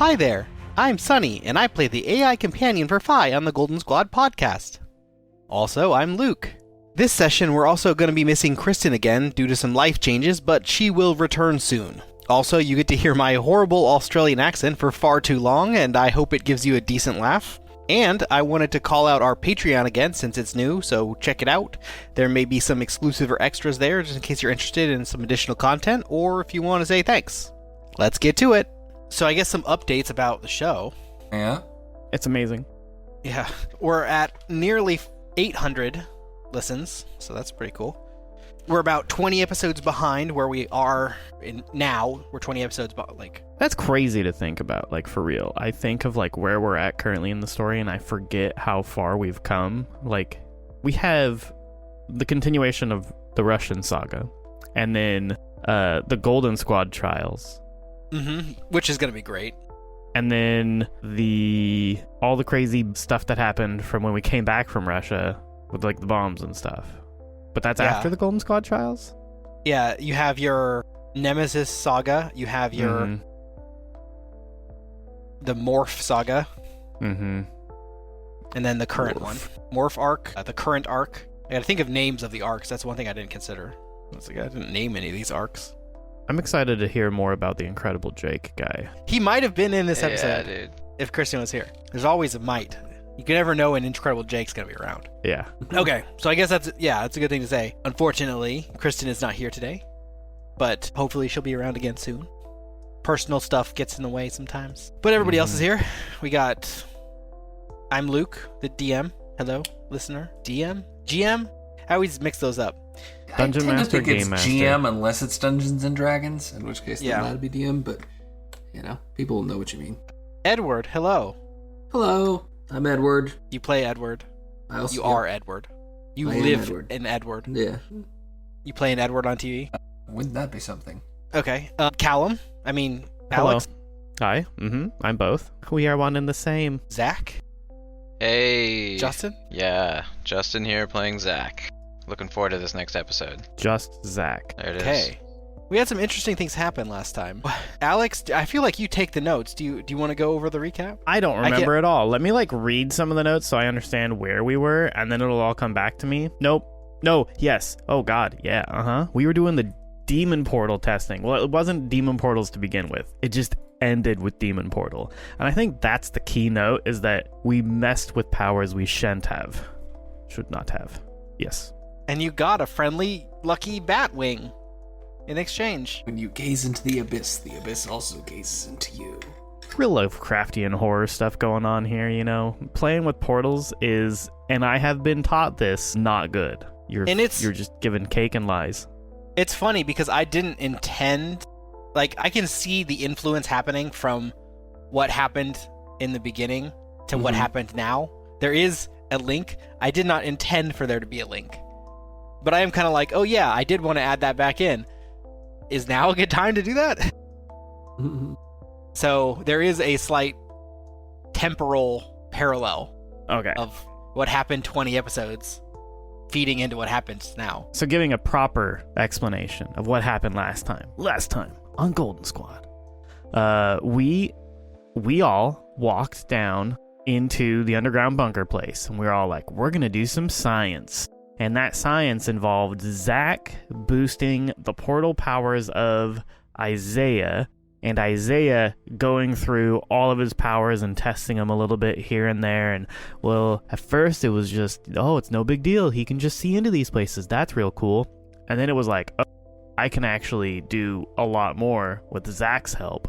Hi there, I'm Sunny, and I play the AI companion for Fi on the Golden Squad podcast. Also, I'm Luke. This session, we're also going to be missing Kristen again due to some life changes, but she will return soon. Also, you get to hear my horrible Australian accent for far too long, and I hope it gives you a decent laugh. And I wanted to call out our Patreon again since it's new, so check it out. There may be some exclusive or extras there just in case you're interested in some additional content, or if you want to say thanks. Let's get to it. So I guess some updates about the show. Yeah? It's amazing. Yeah, we're at nearly 800 listens, so that's pretty cool. We're about 20 episodes behind where we are now. We're 20 episodes, That's crazy to think about, for real. I think of, where we're at currently in the story, and I forget how far we've come. We have the continuation of the Russian saga, and then the Golden Squad trials. Mm-hmm, which is going to be great. And then all the crazy stuff that happened from when we came back from Russia with, the bombs and stuff. But that's after the Golden Squad trials? Yeah, you have your Nemesis saga, you have your the Morph saga, and then the current one. Morph arc, the current arc. I gotta think of names of the arcs, that's one thing I didn't consider. I didn't name any of these arcs. I'm excited to hear more about the Incredible Jake guy. He might have been in this episode dude. if Kristen was here. There's always a might. You can never know when Incredible Jake's gonna be around. Yeah. Okay, so I guess that's a good thing to say. Unfortunately, Kristen is not here today, but hopefully she'll be around again soon. Personal stuff gets in the way sometimes. But everybody else is here. I'm Luke, the DM. Hello, listener. DM? GM? I always mix those up. Dungeon I tend Master, to think Game it's Master. GM unless it's Dungeons and Dragons, in which case Yeah. then that'd be DM, but, people will know what you mean. Edward, hello. Hello, I'm Edward. You play Edward. You are Edward. You I am live Edward. in Edward. Yeah. You play an Edward on TV? Wouldn't that be something? Okay. Callum? Hello. Alex? Hi. I'm both. We are one and the same. Zach? Hey. Justin? Yeah, Justin here playing Zach. Looking forward to this next episode. Just Zach. There it is. Okay. We had some interesting things happen last time. Alex, I feel like you take the notes. Do you want to go over the recap? I don't remember at all. Let me read some of the notes so I understand where we were, and then it'll all come back to me. Nope. No. Yes. Oh God. Yeah. We were doing the demon portal testing. Well, it wasn't demon portals to begin with. It just ended with demon portal. And I think that's the key note, is that we messed with powers we should not have. Yes. And you got a friendly, lucky bat wing in exchange. When you gaze into the abyss also gazes into you. Real Lovecraftian horror stuff going on here, Playing with portals is, and I have been taught this, not good. You're just given cake and lies. It's funny because I didn't intend... I can see the influence happening from what happened in the beginning to what happened now. There is a link. I did not intend for there to be a link. But I am kind of oh yeah, I did want to add that back in. Is now a good time to do that? So there is a slight temporal parallel of what happened 20 episodes feeding into what happens now. So giving a proper explanation of what happened last time on Golden Squad. We all walked down into the underground bunker place, and we were all we're going to do some science. And that science involved Zach boosting the portal powers of Isaiah, and Isaiah going through all of his powers and testing them a little bit here and there. And, at first it was just, it's no big deal. He can just see into these places. That's real cool. And then it was I can actually do a lot more with Zach's help.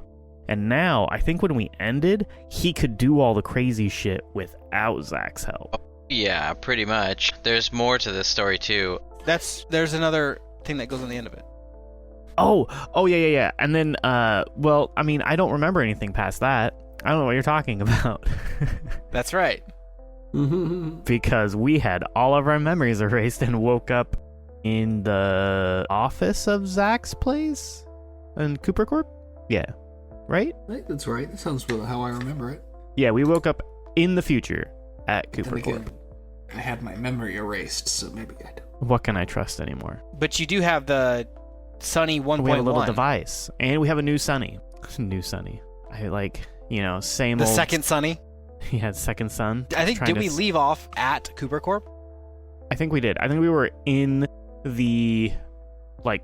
And now, I think when we ended, he could do all the crazy shit without Zach's help. Yeah, pretty much. There's more to this story, too. There's another thing that goes on the end of it. Oh, yeah. And then, I don't remember anything past that. I don't know what you're talking about. That's right. Because we had all of our memories erased and woke up in the office of Zach's place in Cooper Corp? Yeah. Right? I think that's right. That sounds how I remember it. Yeah, we woke up in the future at Cooper Corp. I had my memory erased, so maybe I don't. What can I trust anymore? But you do have the Sunny 1.1. We have a little device, and we have a new Sunny. New Sunny. same The old. second Sunny. Yeah, second son. I think, Trying did to we leave off at Cooper Corp? I think we did. I think we were in the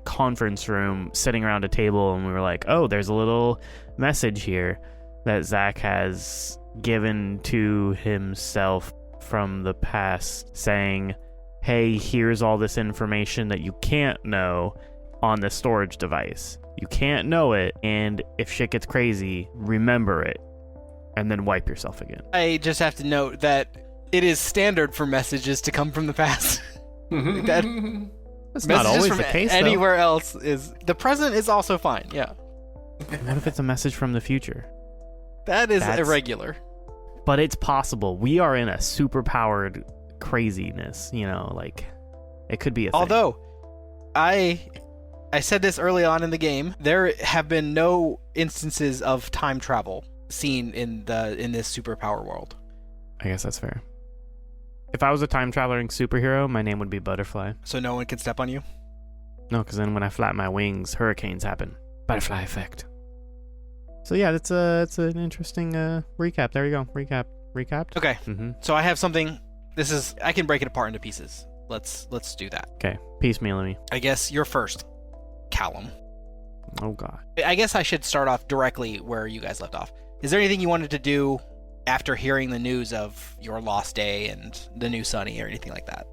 conference room sitting around a table, and we were like, oh, there's a little message here that Zach has given to himself from the past saying, hey, here's all this information that you can't know on the storage device. You can't know it, and if shit gets crazy, remember it, and then wipe yourself again. I just have to note that it is standard for messages to come from the past. That That's not messages always from the case, anywhere else is... The present is also fine, yeah. though. What if it's a message from the future? That's That's- irregular. But it's possible. We are in a super-powered craziness, it could be a thing. Although, I said this early on in the game, there have been no instances of time travel seen in this superpower world. I guess that's fair. If I was a time-traveling superhero, my name would be Butterfly. So no one can step on you? No, because then when I flap my wings, hurricanes happen. Butterfly effect. So yeah, it's an interesting recap. There you go. Recapped. Okay, Mm-hmm. so I have something. I can break it apart into pieces. Let's do that. Okay, piecemeal me. I guess you're first, Callum. Oh god. I guess I should start off directly where you guys left off. Is there anything you wanted to do after hearing the news of your lost day and the new Sunny or anything like that?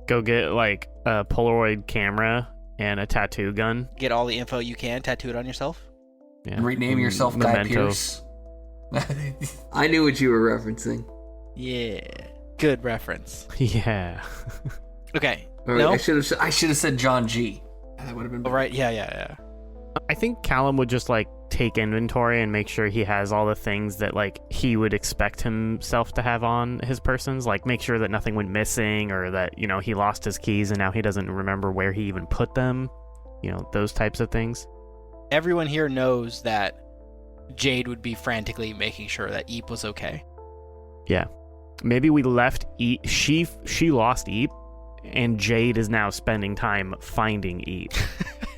Go get a Polaroid camera and a tattoo gun. Get all the info you can, tattoo it on yourself? Yeah. Rename yourself Guy Memento. Pierce. I knew what you were referencing. Yeah. Good reference. Yeah. Okay. Or No? I should have. I should have said John G. That would have been All right. Yeah. I think Callum would just take inventory and make sure he has all the things that he would expect himself to have on his persons, make sure that nothing went missing or that he lost his keys and now he doesn't remember where he even put them, those types of things. Everyone here knows that Jade would be frantically making sure that Eep was okay. Yeah, maybe we left Eep. She lost Eep, and Jade is now spending time finding Eep.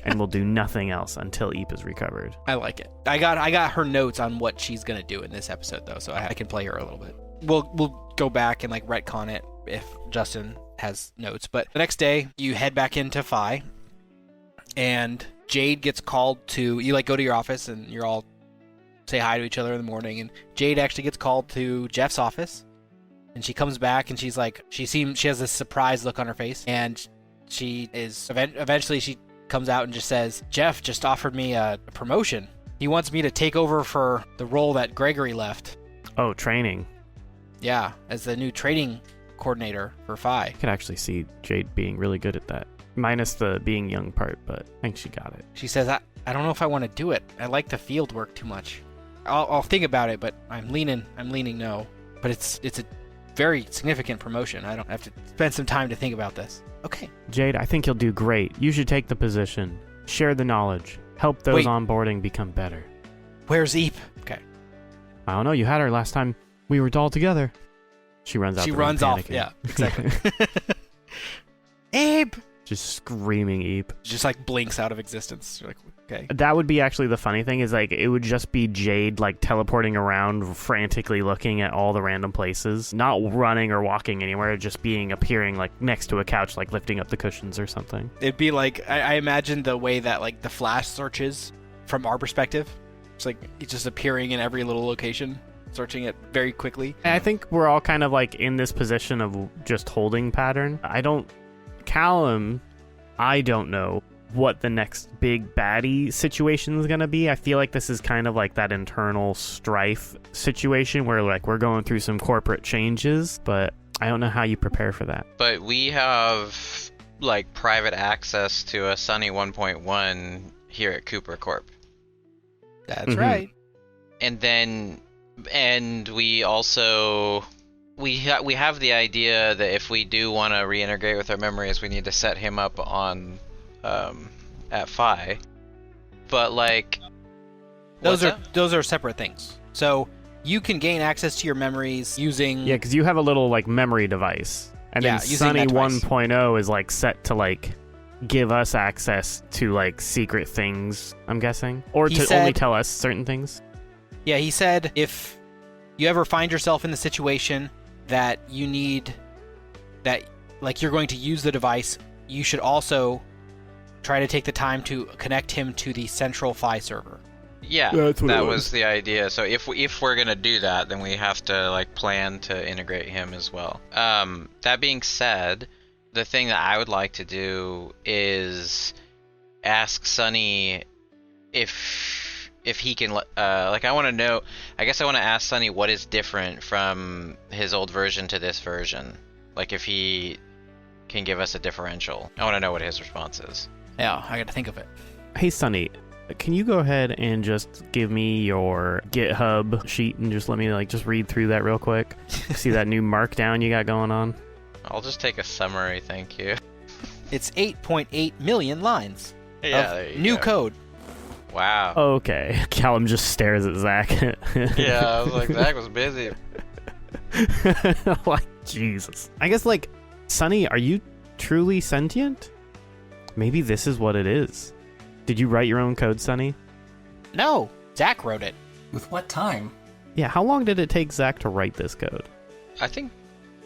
And will do nothing else until Eep is recovered. I like it. I got her notes on what she's gonna do in this episode though, so I can play her a little bit. We'll go back and retcon it if Justin has notes. But the next day, you head back into Phi, and Jade gets called to. You go to your office and you're all say hi to each other in the morning, and Jade actually gets called to Jeff's office, and she comes back and she's she has this surprised look on her face, and she is eventually she comes out and just says, Jeff just offered me a promotion. He wants me to take over for the role that Gregory left. Oh, training. Yeah, as the new training coordinator for Phi. I could actually see Jade being really good at that. Minus the being young part, but I think she got it. She says, I don't know if I want to do it. I like the field work too much. I'll think about it, but I'm leaning no. But it's a very significant promotion. I don't have to spend some time to think about this. Okay. Jade, I think you'll do great. You should take the position. Share the knowledge. Help those Wait. onboarding become better. Where's Eep? Okay. I don't know. You had her last time we were all together. She runs out. She the room runs off. panicking. Yeah, exactly. Abe! Just screaming Eep. Just blinks out of existence. You're like, okay. That would be actually the funny thing is it would just be Jade teleporting around frantically looking at all the random places, not running or walking anywhere, just appearing next to a couch, lifting up the cushions or something. It'd be I imagine the way that the Flash searches from our perspective. It's it's just appearing in every little location, searching it very quickly. I think we're all kind of in this position of just holding pattern. Callum, I don't know what the next big baddie situation is going to be. I feel like this is kind of that internal strife situation where we're going through some corporate changes, but I don't know how you prepare for that. But we have private access to a Sunny 1.1 here at Cooper Corp. That's Mhm. right. And we also we have the idea that if we do want to reintegrate with our memories, we need to set him up on at Phi. But Those what's are that? those are separate things. So you can gain access to your memories using. Yeah, because you have a little memory device, and Yeah, then using Sunny that device. 1.0 is set to give us access to secret things. I'm guessing, or He to only said- tell us certain things. Yeah, he said if you ever find yourself in the situation that you need that, like you're going to use the device, you should also try to take the time to connect him to the central Phi server. Yeah, That's what that it was the idea. So if we're gonna do that, then we have to like plan to integrate him as well. That being said, the thing that I would like to do is ask Sunny if he can like I want to know. I guess I want to ask Sunny what is different from his old version to this version. Like if he can give us a differential. I want to know what his response is. Yeah, I got to think of it. Hey, Sunny, can you go ahead and just give me your GitHub sheet and just let me just read through that real quick? See that new markdown you got going on? I'll just take a summary, thank you. It's 8.8 million lines Yeah, of there you new go. code. Wow. Okay. Callum just stares at Zach. Yeah, I was like, Zach was busy. Like, Jesus. I guess, Sunny, are you truly sentient? Maybe this is what it is. Did you write your own code, Sunny? No, Zach wrote it. With what time? Yeah, how long did it take Zach to write this code? I think,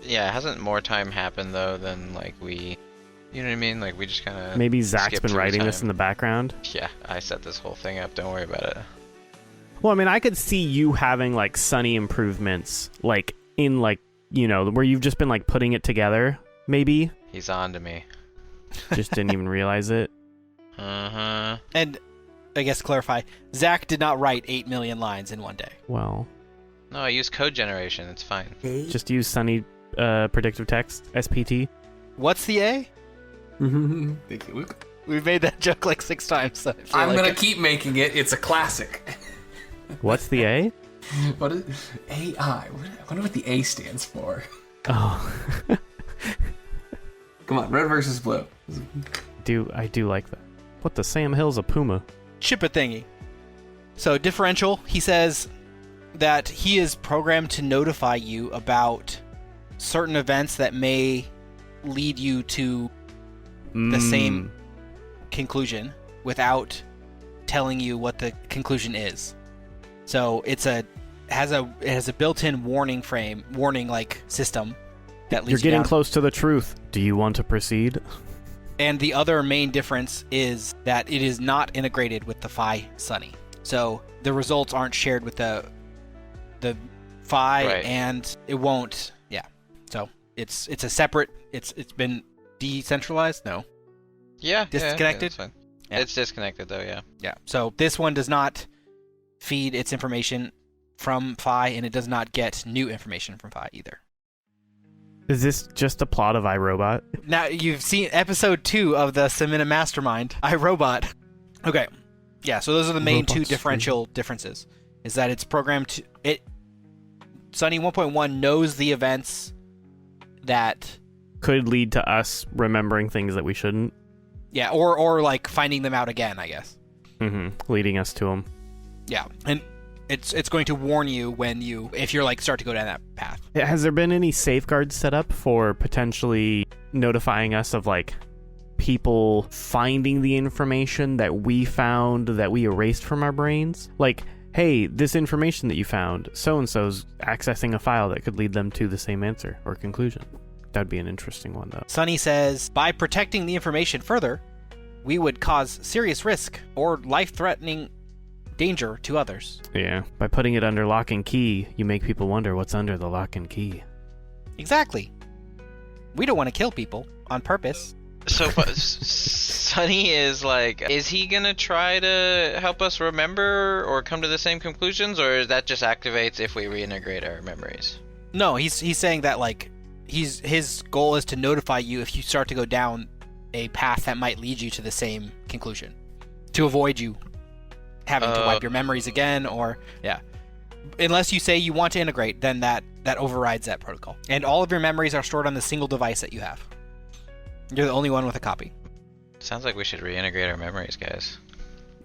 yeah, hasn't more time happened though than we, you know what I mean? Like we just kind of Maybe Zach's been writing this in the background? Yeah, I set this whole thing up. Don't worry about it. Well, I mean, I could see you having Sunny improvements, in where you've just been putting it together, maybe. He's on to me. Just didn't even realize it. Uh-huh. And I guess to clarify, Zach did not write 8 million lines in one day. Well, No, I use code generation. It's fine. just use Sunny predictive text, SPT. What's the A? Thank you, Luke. We've made that joke 6 times. So I feel I'm like gonna it- keep making it. It's a classic. What's the A? What is AI? I wonder what the A stands for. Oh, Come on, red versus blue. I do like that. What the Sam Hill's a puma? Chip a thingy. So differential, he says that he is programmed to notify you about certain events that may lead you to the same conclusion without telling you what the conclusion is. So it has a built-in warning system that leads You're you getting down. close to the truth. Do you want to proceed? And the other main difference is that it is not integrated with the Phi Sunny. So the results aren't shared with the Phi, Right. and it won't. Yeah. So it's a separate. It's been decentralized. No. Yeah. Disconnected? That's fine. Yeah. It's disconnected though. Yeah. Yeah. So this one does not feed its information from Phi, and it does not get new information from Phi either. Is this just a plot of iRobot? Now, you've seen episode 2 of the Semina Mastermind, iRobot. Okay. Yeah, so those are the main two Robots differential differences. Is that it's programmed to... Sunny 1.1 knows the events that... Could lead to us remembering things that we shouldn't. Yeah, or finding them out again, I guess. Leading us to them. Yeah, and it's going to warn you if you're start to go down that path. Has there been any safeguards set up for potentially notifying us of people finding the information that we found that we erased from our brains? Hey, this information that you found, so-and-so's accessing a file that could lead them to the same answer or conclusion. That'd be an interesting one, though. Sunny says, by protecting the information further, we would cause serious risk or life-threatening danger to others. Yeah, by putting it under lock and key, you make people wonder what's under the lock and key. Exactly. We don't want to kill people on purpose. So Sunny is is he gonna try to help us remember or come to the same conclusions, or that just activates if we reintegrate our memories? No, he's saying that his goal is to notify you if you start to go down a path that might lead you to the same conclusion, to avoid you having to wipe your memories again, or unless you say you want to integrate, then that overrides that protocol. And all of your memories are stored on the single device that you have. You're the only one with a copy. Sounds like we should reintegrate our memories, guys.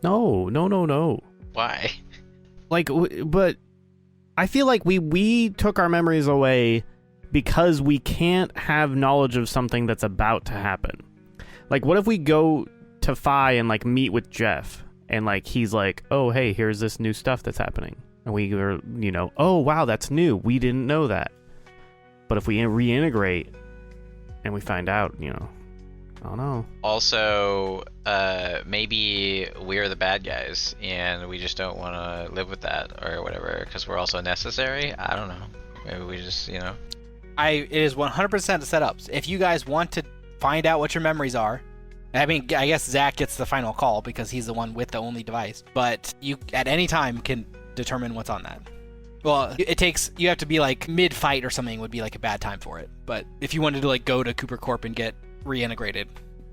No. Why? But I feel like we took our memories away because we can't have knowledge of something that's about to happen. What if we go to Phi and meet with Jeff and he's oh, hey, here's this new stuff that's happening. and we were, oh wow, that's new. We didn't know that. But if we reintegrate and we find out, I don't know. Also, maybe we're the bad guys and we just don't want to live with that or whatever because we're also necessary. I don't know. Maybe we just, It is 100% set up. If you guys want to find out what your memories are, I guess Zach gets the final call because he's the one with the only device, but you at any time can determine what's on that. Well, you have to be like mid-fight or something would be like a bad time for it. But if you wanted to like go to Cooper Corp and get reintegrated,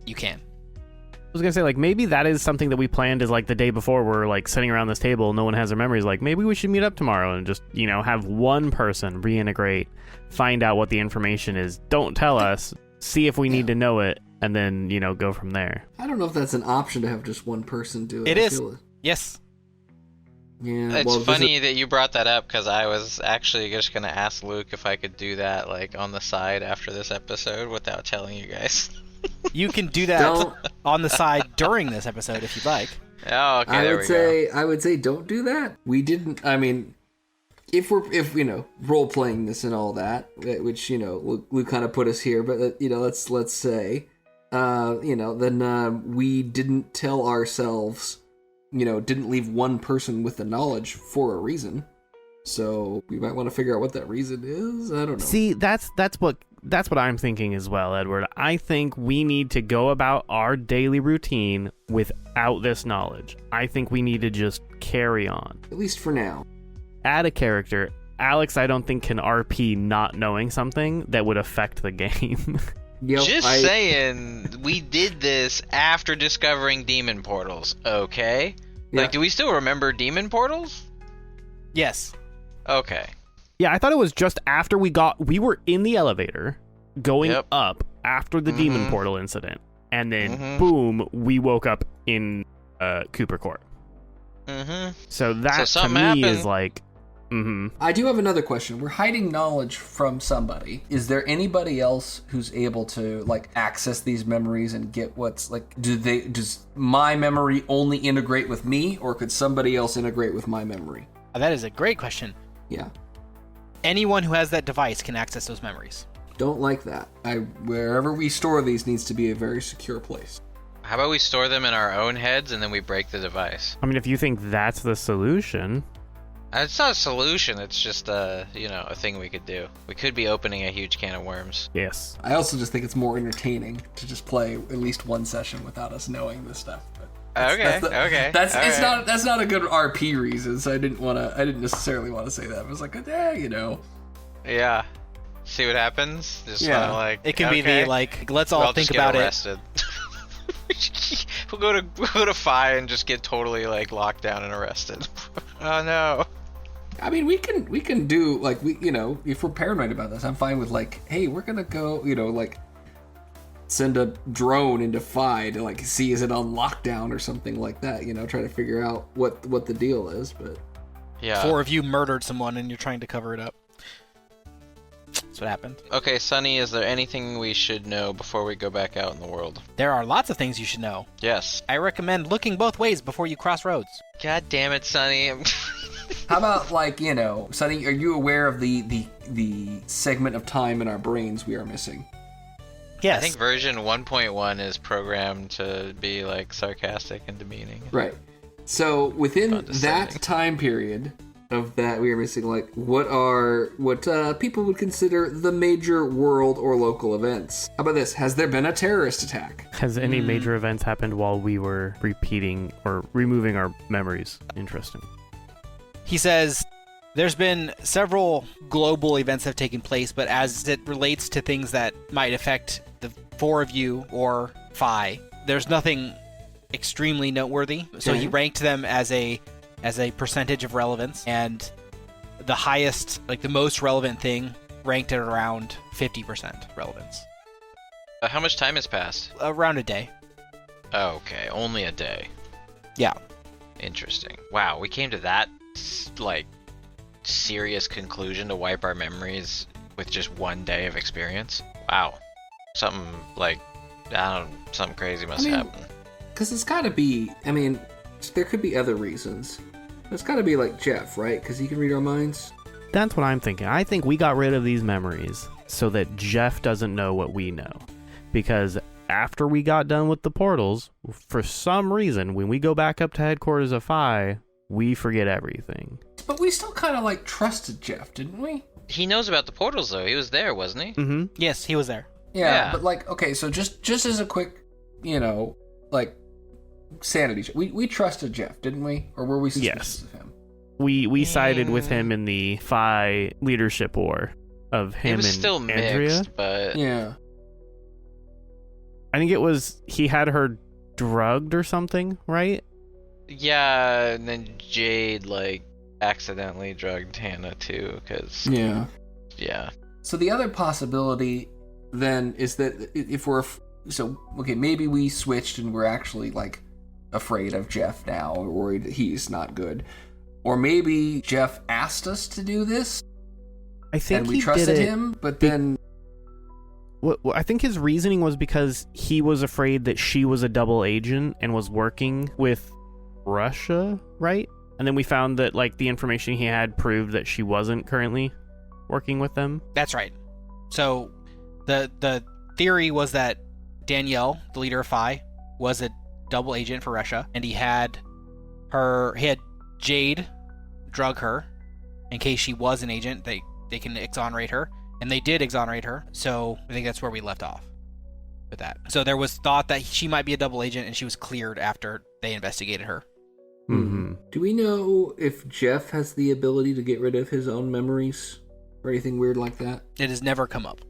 you can. I was gonna say, like, maybe that is something that we planned is like the day before we're like sitting around this table, no one has their memories. Like, maybe we should meet up tomorrow and just, have one person reintegrate, find out what the information is. Don't tell us, see if we need to know it, and then, go from there. I don't know if that's an option to have just one person do it. It is. Yes. Yeah. it's funny that you brought that up because I was actually just going to ask Luke if I could do that like on the side after this episode without telling you guys. You can do that on the side during this episode if you'd like. Oh, okay, I would say don't do that. We didn't, if role playing this and all that, which, Luke kind of put us here, but, let's say, then we didn't tell ourselves, didn't leave one person with the knowledge for a reason. So we might want to figure out what that reason is. I don't know. See, that's what I'm thinking as well, Edward. I think we need to go about our daily routine without this knowledge. I think we need to just carry on. At least for now. Add a character. Alex, I don't think can RP not knowing something that would affect the game. Yep, saying, we did this after discovering demon portals, okay? Yeah. Like, do we still remember demon portals? Yes. Okay. Yeah, I thought it was just after we were in the elevator going up after the demon portal incident, and then boom, we woke up in Cooper Court. So that to me happened. is like, I do have another question. We're hiding knowledge from somebody. Is there anybody else who's able to like access these memories and get what's like? Does my memory only integrate with me, or could somebody else integrate with my memory? That is a great question. Yeah. Anyone who has that device can access those memories. Don't like that. Wherever we store these needs to be a very secure place. How about we store them in our own heads and then we break the device? I mean, if you think that's the solution. It's not a solution, it's just a thing we could do. We could be opening a huge can of worms. Yes. I also just think it's more entertaining to just play at least one session without us knowing this stuff. Okay. That's not a good RP reason, so I didn't necessarily want to say that. I was like, Yeah. See what happens? Just Yeah. like, It can be the like, let's all think about it. We'll go to Phi and just get totally like locked down and arrested. Oh no. I mean, we can do like if we're paranoid about this, I'm fine with like, hey, we're gonna go, like send a drone into Phi to like see is it on lockdown or something like that. Try to figure out what the deal is. But yeah, 4 of you murdered someone and you're trying to cover it up. That's what happened. Okay, Sunny, is there anything we should know before we go back out in the world? There are lots of things you should know. Yes. I recommend looking both ways before you cross roads. God damn it, Sunny. how about like Sonny, are you aware of the segment of time in our brains we are missing? Yes. I think version 1.1 is programmed to be like sarcastic and demeaning. Right. So within that time period of that we are missing, like what people would consider the major world or local events. How about this? Has there been a terrorist attack? Has any major events happened while we were repeating or removing our memories? Interesting. He says there's been several global events that have taken place, but as it relates to things that might affect the 4 of you or Phi, there's nothing extremely noteworthy. So he ranked them as a percentage of relevance, and the highest, like the most relevant thing, ranked at around 50% relevance. How much time has passed? Around a day. Okay, only a day. Yeah. Interesting. Wow, we came to that like serious conclusion to wipe our memories with just 1 day of experience. Wow. Something like, something crazy must happen. Because it's got to be, there could be other reasons. It's got to be like Jeff, right? Because he can read our minds. That's what I'm thinking. I think we got rid of these memories so that Jeff doesn't know what we know. Because after we got done with the portals, for some reason, when we go back up to headquarters of Phi, we forget everything. But we still kind of like trusted Jeff, didn't we? He knows about the portals, though. He was there, wasn't he? Mm-hmm. Yes, he was there. Yeah, Yeah. but like, okay, so just as a quick, like, sanity check, we trusted Jeff, didn't we? Or were we suspicious of him? We sided with him in the Phi leadership war of him It was and still Andrea. mixed, but Yeah. I think it was he had her drugged or something, right? yeah, and then Jade accidentally drugged Hannah too, because Yeah. yeah. So the other possibility then is that if we're maybe we switched and we're actually like afraid of Jeff now, or worried that he's not good, or maybe Jeff asked us to do this I think and we he trusted did it. him, but then I think his reasoning was because he was afraid that she was a double agent and was working with Russia, right? And then we found that the information he had proved that she wasn't currently working with them. That's right. So the theory was that Danielle, the leader of Phi, was a double agent for Russia, and he had Jade drug her in case she was an agent. They can exonerate her, and they did exonerate her. So I think that's where we left off with that. So there was thought that she might be a double agent, and she was cleared after they investigated her. Mm-hmm. do we know if Jeff has the ability to get rid of his own memories or anything weird like that? It has never come up.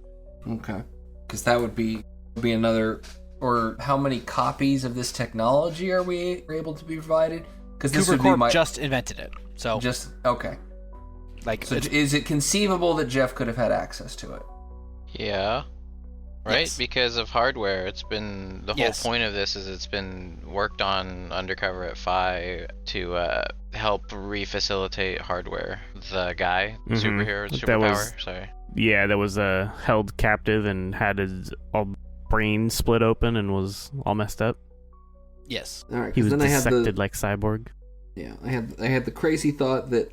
Okay. Because that would be another... Or how many copies of this technology are we able to be provided? Because this Cooper would be Corp my... just invented it. So Okay. So is it conceivable that Jeff could have had access to it? Yeah. Right? Yes. Because of hardware. It's been the whole Yes. point of this is it's been worked on undercover at Phi to help refacilitate hardware. The guy, Mhm. superhero, That superpower, was- sorry. Yeah, that was held captive and had his brain split open and was all messed up. yes. All right. He Because was then I had dissected like Cyborg. I had the crazy thought that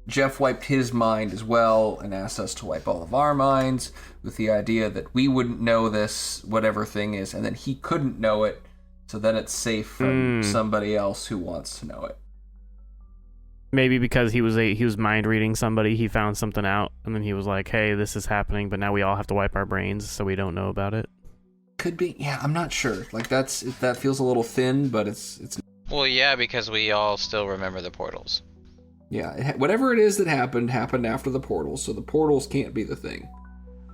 Jeff wiped his mind as well and asked us to wipe all of our minds with the idea that we wouldn't know this whatever thing is, and then he couldn't know it, so then it's safe from somebody else who wants to know it. Maybe because he was mind reading somebody, he found something out, and then he was like, "Hey, this is happening, but now we all have to wipe our brains, so we don't know about it." Could be. Yeah, I'm not sure. That feels a little thin, but it's. Well, yeah, because we all still remember the portals. Yeah, whatever it is that happened after the portals, so the portals can't be the thing.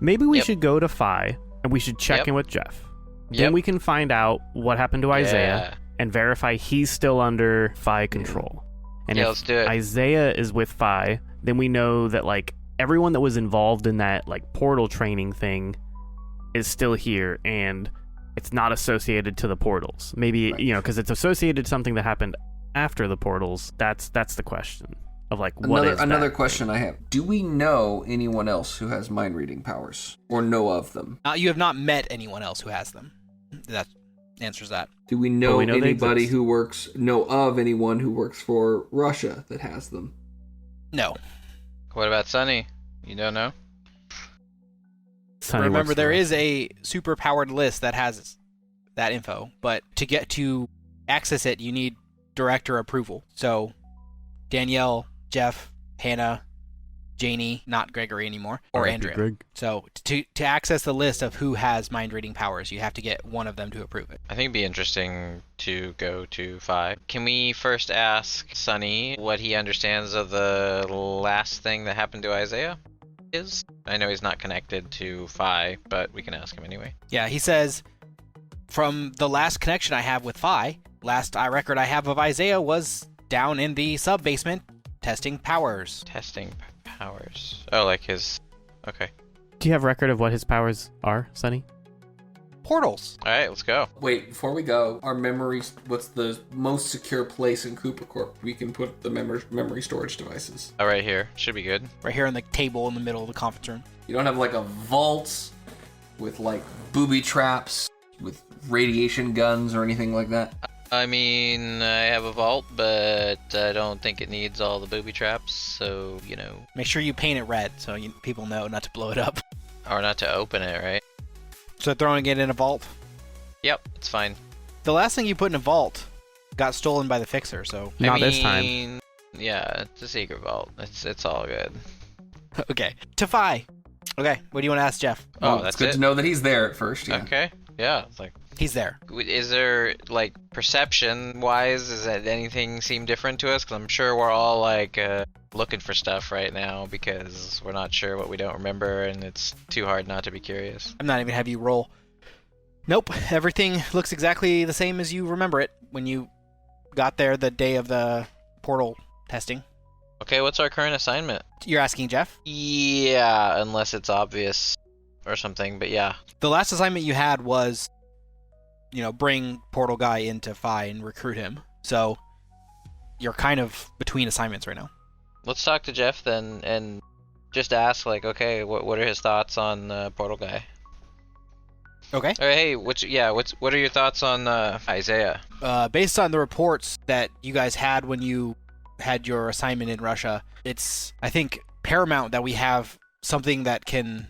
Maybe we Yep. should go to Phi and we should check Yep. in with Jeff. Yep. Then we can find out what happened to Isaiah Yeah. and verify he's still under Phi control. And Yeah, if let's do it. Isaiah is with Phi, then we know that everyone that was involved in that portal training thing is still here and it's not associated to the portals. Maybe, Right. because it's associated to something that happened after the portals. That's the question of what is Another that question thing? I have: do we know anyone else who has mind reading powers, or know of them? You have not met anyone else who has them. That answers that. Do we know, we know they anybody exist. know of anyone who works for Russia that has them? No. What about Sunny? You don't know? Sonny Remember, works there for is a super powered list that has that info, but to access it, you need director approval. So, Danielle, Jeff, Hannah, Janie, not Gregory anymore, or R.I.P. Andrea. Greg. So, to access the list of who has mind reading powers, you have to get one of them to approve it. I think it'd be interesting to go to Phi. Can we first ask Sunny what he understands of the last thing that happened to Isaiah is? I know he's not connected to Phi, but we can ask him anyway. Yeah, he says, from the last connection I have with Phi, last record I have of Isaiah was down in the sub-basement testing powers. Testing powers. Oh, like his... Okay. Do you have record of what his powers are, Sonny? Portals. Alright, let's go. Wait, before we go, our memories. What's the most secure place in Cooper Corp we can put the memory storage devices? Oh, right here. Should be good. Right here on the table in the middle of the conference room. You don't have a vault with booby traps with radiation guns or anything like that? I mean, I have a vault, but I don't think it needs all the booby traps, so, Make sure you paint it red so people know not to blow it up. or not to open it, right? So throwing it in a vault. Yep, it's fine. The last thing you put in a vault got stolen by the fixer, so... Not this time. Yeah, it's a secret vault. It's all good. Okay. Tafai. Okay, what do you want to ask Jeff? Oh, It's that's good it? to know that he's there at first. Yeah. Okay. Yeah, it's like... He's there. Is there, like, perception-wise, does that anything seem different to us? Because I'm sure we're all, like, looking for stuff right now because we're not sure what we don't remember, and it's too hard not to be curious. I'm not even have you roll. Nope, everything looks exactly the same as you remember it when you got there the day of the portal testing. Okay, what's our current assignment? You're asking Jeff? Yeah, unless it's obvious or something, but yeah. The last assignment you had was, bring Portal Guy into Phi and recruit him. So you're kind of between assignments right now. Let's talk to Jeff then and just ask, like, okay, what are his thoughts on Portal Guy? Okay. Or hey, what are your thoughts on Isaiah? Based on the reports that you guys had when you had your assignment in Russia, it's, I think, paramount that we have something that can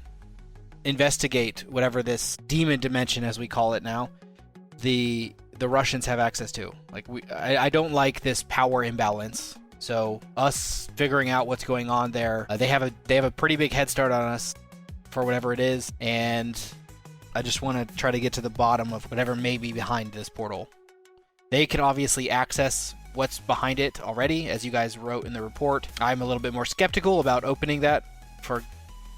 investigate whatever this demon dimension, as we call it now, the Russians have access to. Like, I don't like this power imbalance. So us figuring out what's going on there, they have a pretty big head start on us for whatever it is, and I just want to try to get to the bottom of whatever may be behind this portal. They can obviously access what's behind it already, as you guys wrote in the report. I'm a little bit more skeptical about opening that for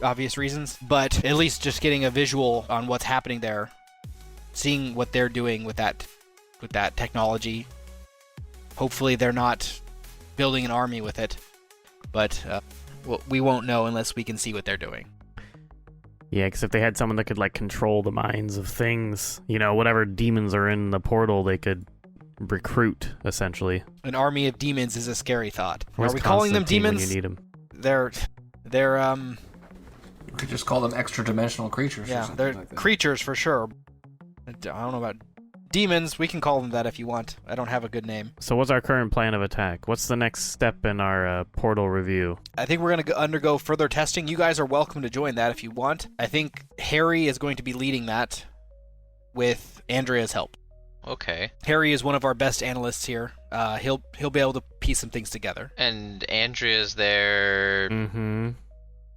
obvious reasons, but at least just getting a visual on what's happening there, seeing what they're doing with that technology. Hopefully they're not building an army with it, but we won't know unless we can see what they're doing. Yeah, because if they had someone that could, like, control the minds of things, whatever demons are in the portal, they could recruit, essentially. An army of demons is a scary thought. Where's Are we calling them Constantine when demons? you need 'em? They're You could just call them extra-dimensional creatures. or yeah, something they're like that. creatures for sure. I don't know about demons. We can call them that if you want. I don't have a good name. So what's our current plan of attack? What's the next step in our portal review? I think we're going to undergo further testing. You guys are welcome to join that if you want. I think Harry is going to be leading that with Andrea's help. Okay. Harry is one of our best analysts here. He'll be able to piece some things together. And Andrea's there Mm-hmm.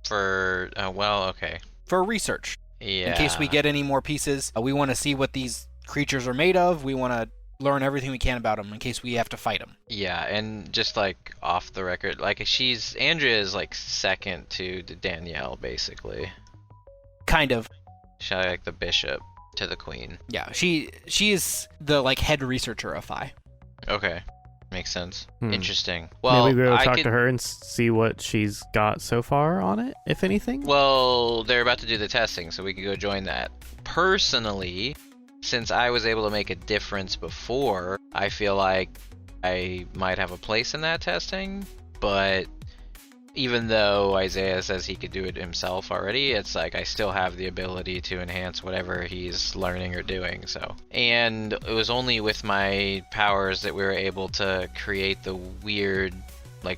for okay. For research. Yeah. In case we get any more pieces, we want to see what these creatures are made of. We want to learn everything we can about them in case we have to fight them. Yeah, and just like off the record, like Andrea is like second to Danielle basically. Kind of. She's like the bishop to the queen. Yeah, she is the head researcher of Phi. Okay. Makes sense. Hmm. Interesting. Well, maybe we'll I talk could... to her and see what she's got so far on it, if anything. Well, they're about to do the testing, so we could go join that. Personally, since I was able to make a difference before, I feel like I might have a place in that testing, but even though Isaiah says he could do it himself already, it's like I still have the ability to enhance whatever he's learning or doing. So, and it was only with my powers that we were able to create the weird,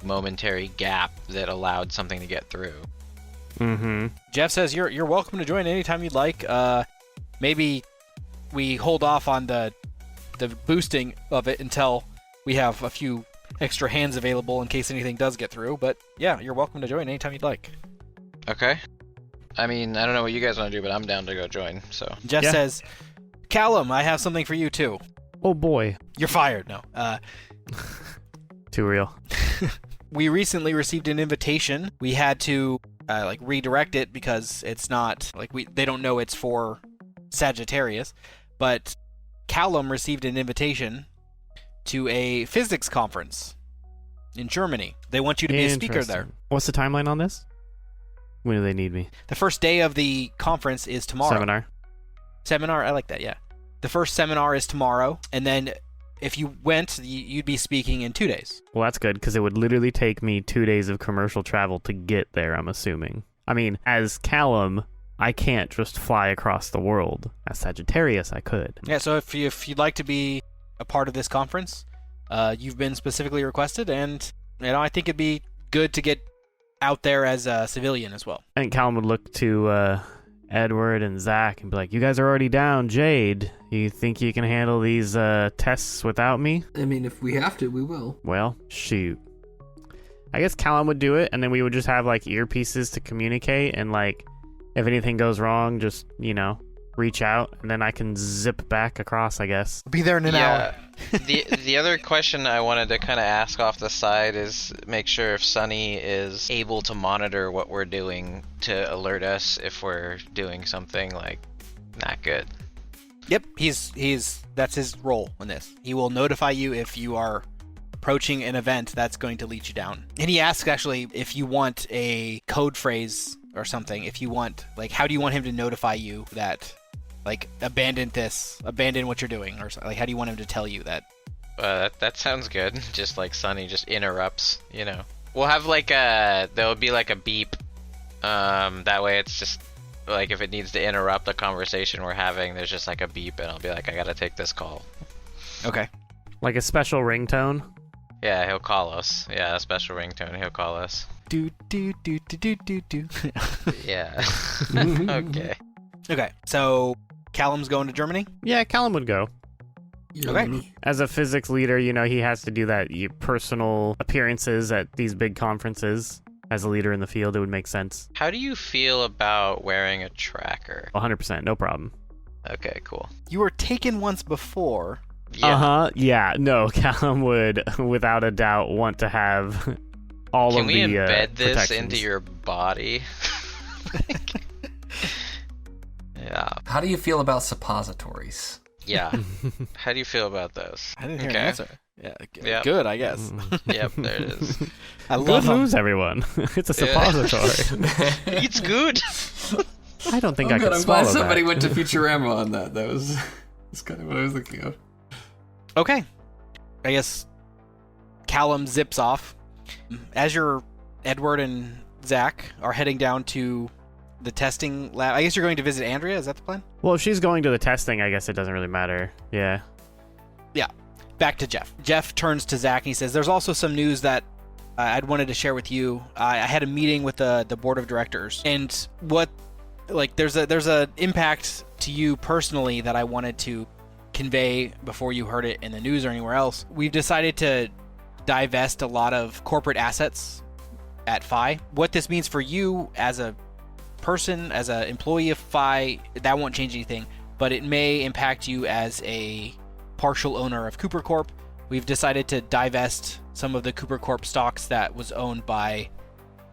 momentary gap that allowed something to get through. Mm-hmm. Jeff says you're welcome to join anytime you'd like. Maybe we hold off on the boosting of it until we have a few extra hands available in case anything does get through, but yeah, you're welcome to join anytime you'd like. Okay. I mean, I don't know what you guys want to do, but I'm down to go join, so. Jeff says, Callum, I have something for you too. Oh boy. You're fired. No. Too real. We recently received an invitation. We had to redirect it because it's not they don't know it's for Sagittarius, but Callum received an invitation to a physics conference in Germany. They want you to be a speaker there. Interesting. What's the timeline on this? When do they need me? The first day of the conference is tomorrow. Seminar, I like that, yeah. The first seminar is tomorrow, and then if you went, you'd be speaking in 2 days. Well, that's good, because it would literally take me 2 days of commercial travel to get there, I'm assuming. I mean, as Callum, I can't just fly across the world. As Sagittarius, I could. Yeah, so if you'd like to be a part of this conference. You've been specifically requested, and I think it'd be good to get out there as a civilian as well. I think Callum would look to Edward and Zach and be like, "You guys are already down. Jade, you think you can handle these tests without me?" I mean, if we have to, we will. Well, shoot. I guess Callum would do it, and then we would just have like earpieces to communicate, and like if anything goes wrong, just reach out, and then I can zip back across, I guess. Be there in an hour. The other question I wanted to kind of ask off the side is make sure if Sunny is able to monitor what we're doing to alert us if we're doing something like not good. Yep, that's his role in this. He will notify you if you are approaching an event that's going to lead you down. And he asks actually if you want a code phrase or something. If you want, like, how do you want him to notify you that, like, abandon what you're doing, or like, how do you want him to tell you that? That sounds good. Just like Sunny just interrupts, We'll have there'll be like a beep. That way it's just like if it needs to interrupt the conversation we're having, there's just like a beep, and I'll be like, I gotta take this call. Okay. Like a special ringtone? Yeah, he'll call us. Yeah, a special ringtone. He'll call us. Do do do do do do do. Yeah. Okay. Okay. So Callum's going to Germany. Yeah, Callum would go. Okay. As a physics leader, he has to do that personal appearances at these big conferences. As a leader in the field, it would make sense. How do you feel about wearing a tracker? 100%, no problem. Okay, cool. You were taken once before. Yeah. Yeah, no, Callum would, without a doubt, want to have all Can of we the embed this protections. into your body? Yeah. How do you feel about suppositories? Yeah. How do you feel about those? I didn't hear an Okay. answer. Yeah. Yep. Good, I guess. Yep, there it is. I Good love him. moves, everyone. It's a suppository. It's good. I don't think I'm I could glad swallow somebody that. went to Futurama on that. That's kind of what I was thinking of. Okay. I guess Callum zips off. As Edward and Zach are heading down to the testing lab. I guess you're going to visit Andrea. Is that the plan? Well, if she's going to the testing, I guess it doesn't really matter. Yeah. Back to Jeff. Jeff turns to Zach and he says, "There's also some news that I'd wanted to share with you. I had a meeting with the board of directors, and there's a impact to you personally that I wanted to convey before you heard it in the news or anywhere else. We've decided to divest a lot of corporate assets at Phi. What this means for you as a person, as an employee of Phi, that won't change anything, but it may impact you as a partial owner of Cooper Corp. We've decided to divest some of the Cooper Corp stocks that was owned by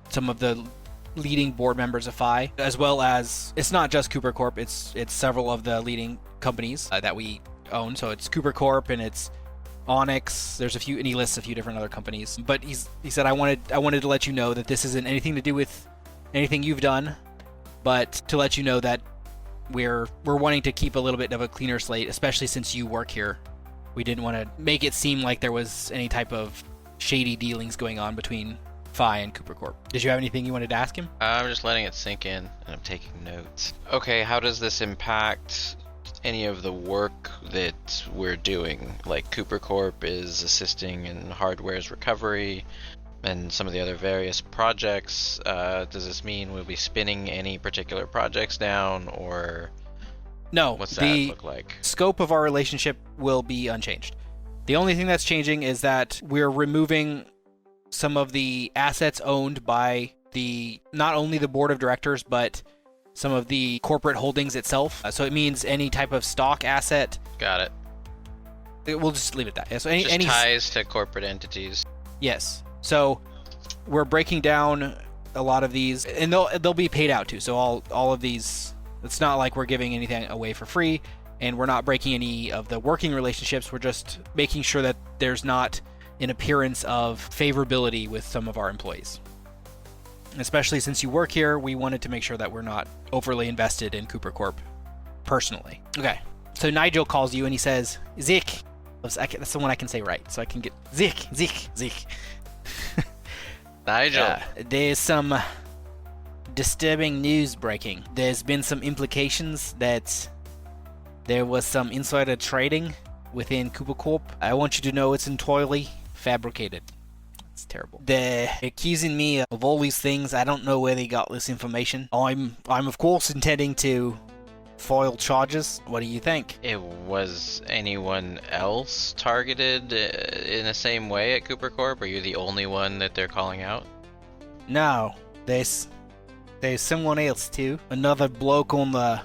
some of the leading board members of Phi, as well as, it's not just Cooper Corp, it's several of the leading companies that we own. So it's Cooper Corp and it's Onyx. There's a few, and he lists a few different other companies. But he said, I wanted to let you know that this isn't anything to do with anything you've done, but to let you know that we're wanting to keep a little bit of a cleaner slate, especially since you work here. We didn't want to make it seem like there was any type of shady dealings going on between Phi and Cooper Corp. Did you have anything you wanted to ask him? I'm just letting it sink in, and I'm taking notes. Okay, how does this impact any of the work that we're doing? Like Cooper Corp is assisting in hardware's recovery and some of the other various projects. Does this mean we'll be spinning any particular projects down, or No. what's that the look like? scope of our relationship will be unchanged. The only thing that's changing is that we're removing some of the assets owned by not only the board of directors, but some of the corporate holdings itself. So it means any type of stock asset. Got it. We'll just leave it at that. So Just any ties to corporate entities. Yes. So we're breaking down a lot of these, and they'll be paid out too. So all of these, it's not like we're giving anything away for free, and we're not breaking any of the working relationships. We're just making sure that there's not an appearance of favorability with some of our employees. Especially since you work here, we wanted to make sure that we're not overly invested in Cooper Corp personally. Okay. So Nigel calls you and he says, "Zik." That's the one I can say right. So I can get Zik. Nigel. There's some disturbing news breaking. There's been some implications that there was some insider trading within Cooper Corp. I want you to know it's entirely fabricated. It's terrible. They're accusing me of all these things. I don't know where they got this information. I'm of course intending to file charges. What do you think? Was anyone else targeted in the same way at Cooper Corp? Are you the only one that they're calling out? No, there's someone else too. Another bloke on the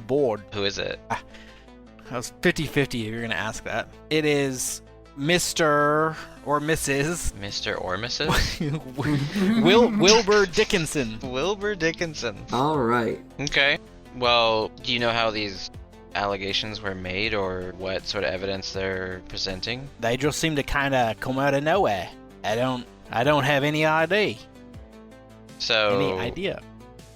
board. Who is it? I was 50-50 if you're gonna ask that. It is Mr. or Mrs. Mr. or Mrs.? Wilbur Dickinson. Wilbur Dickinson. All right. Okay. Well, do you know how these allegations were made or what sort of evidence they're presenting? They just seem to kind of come out of nowhere. I don't have any idea. So Any idea?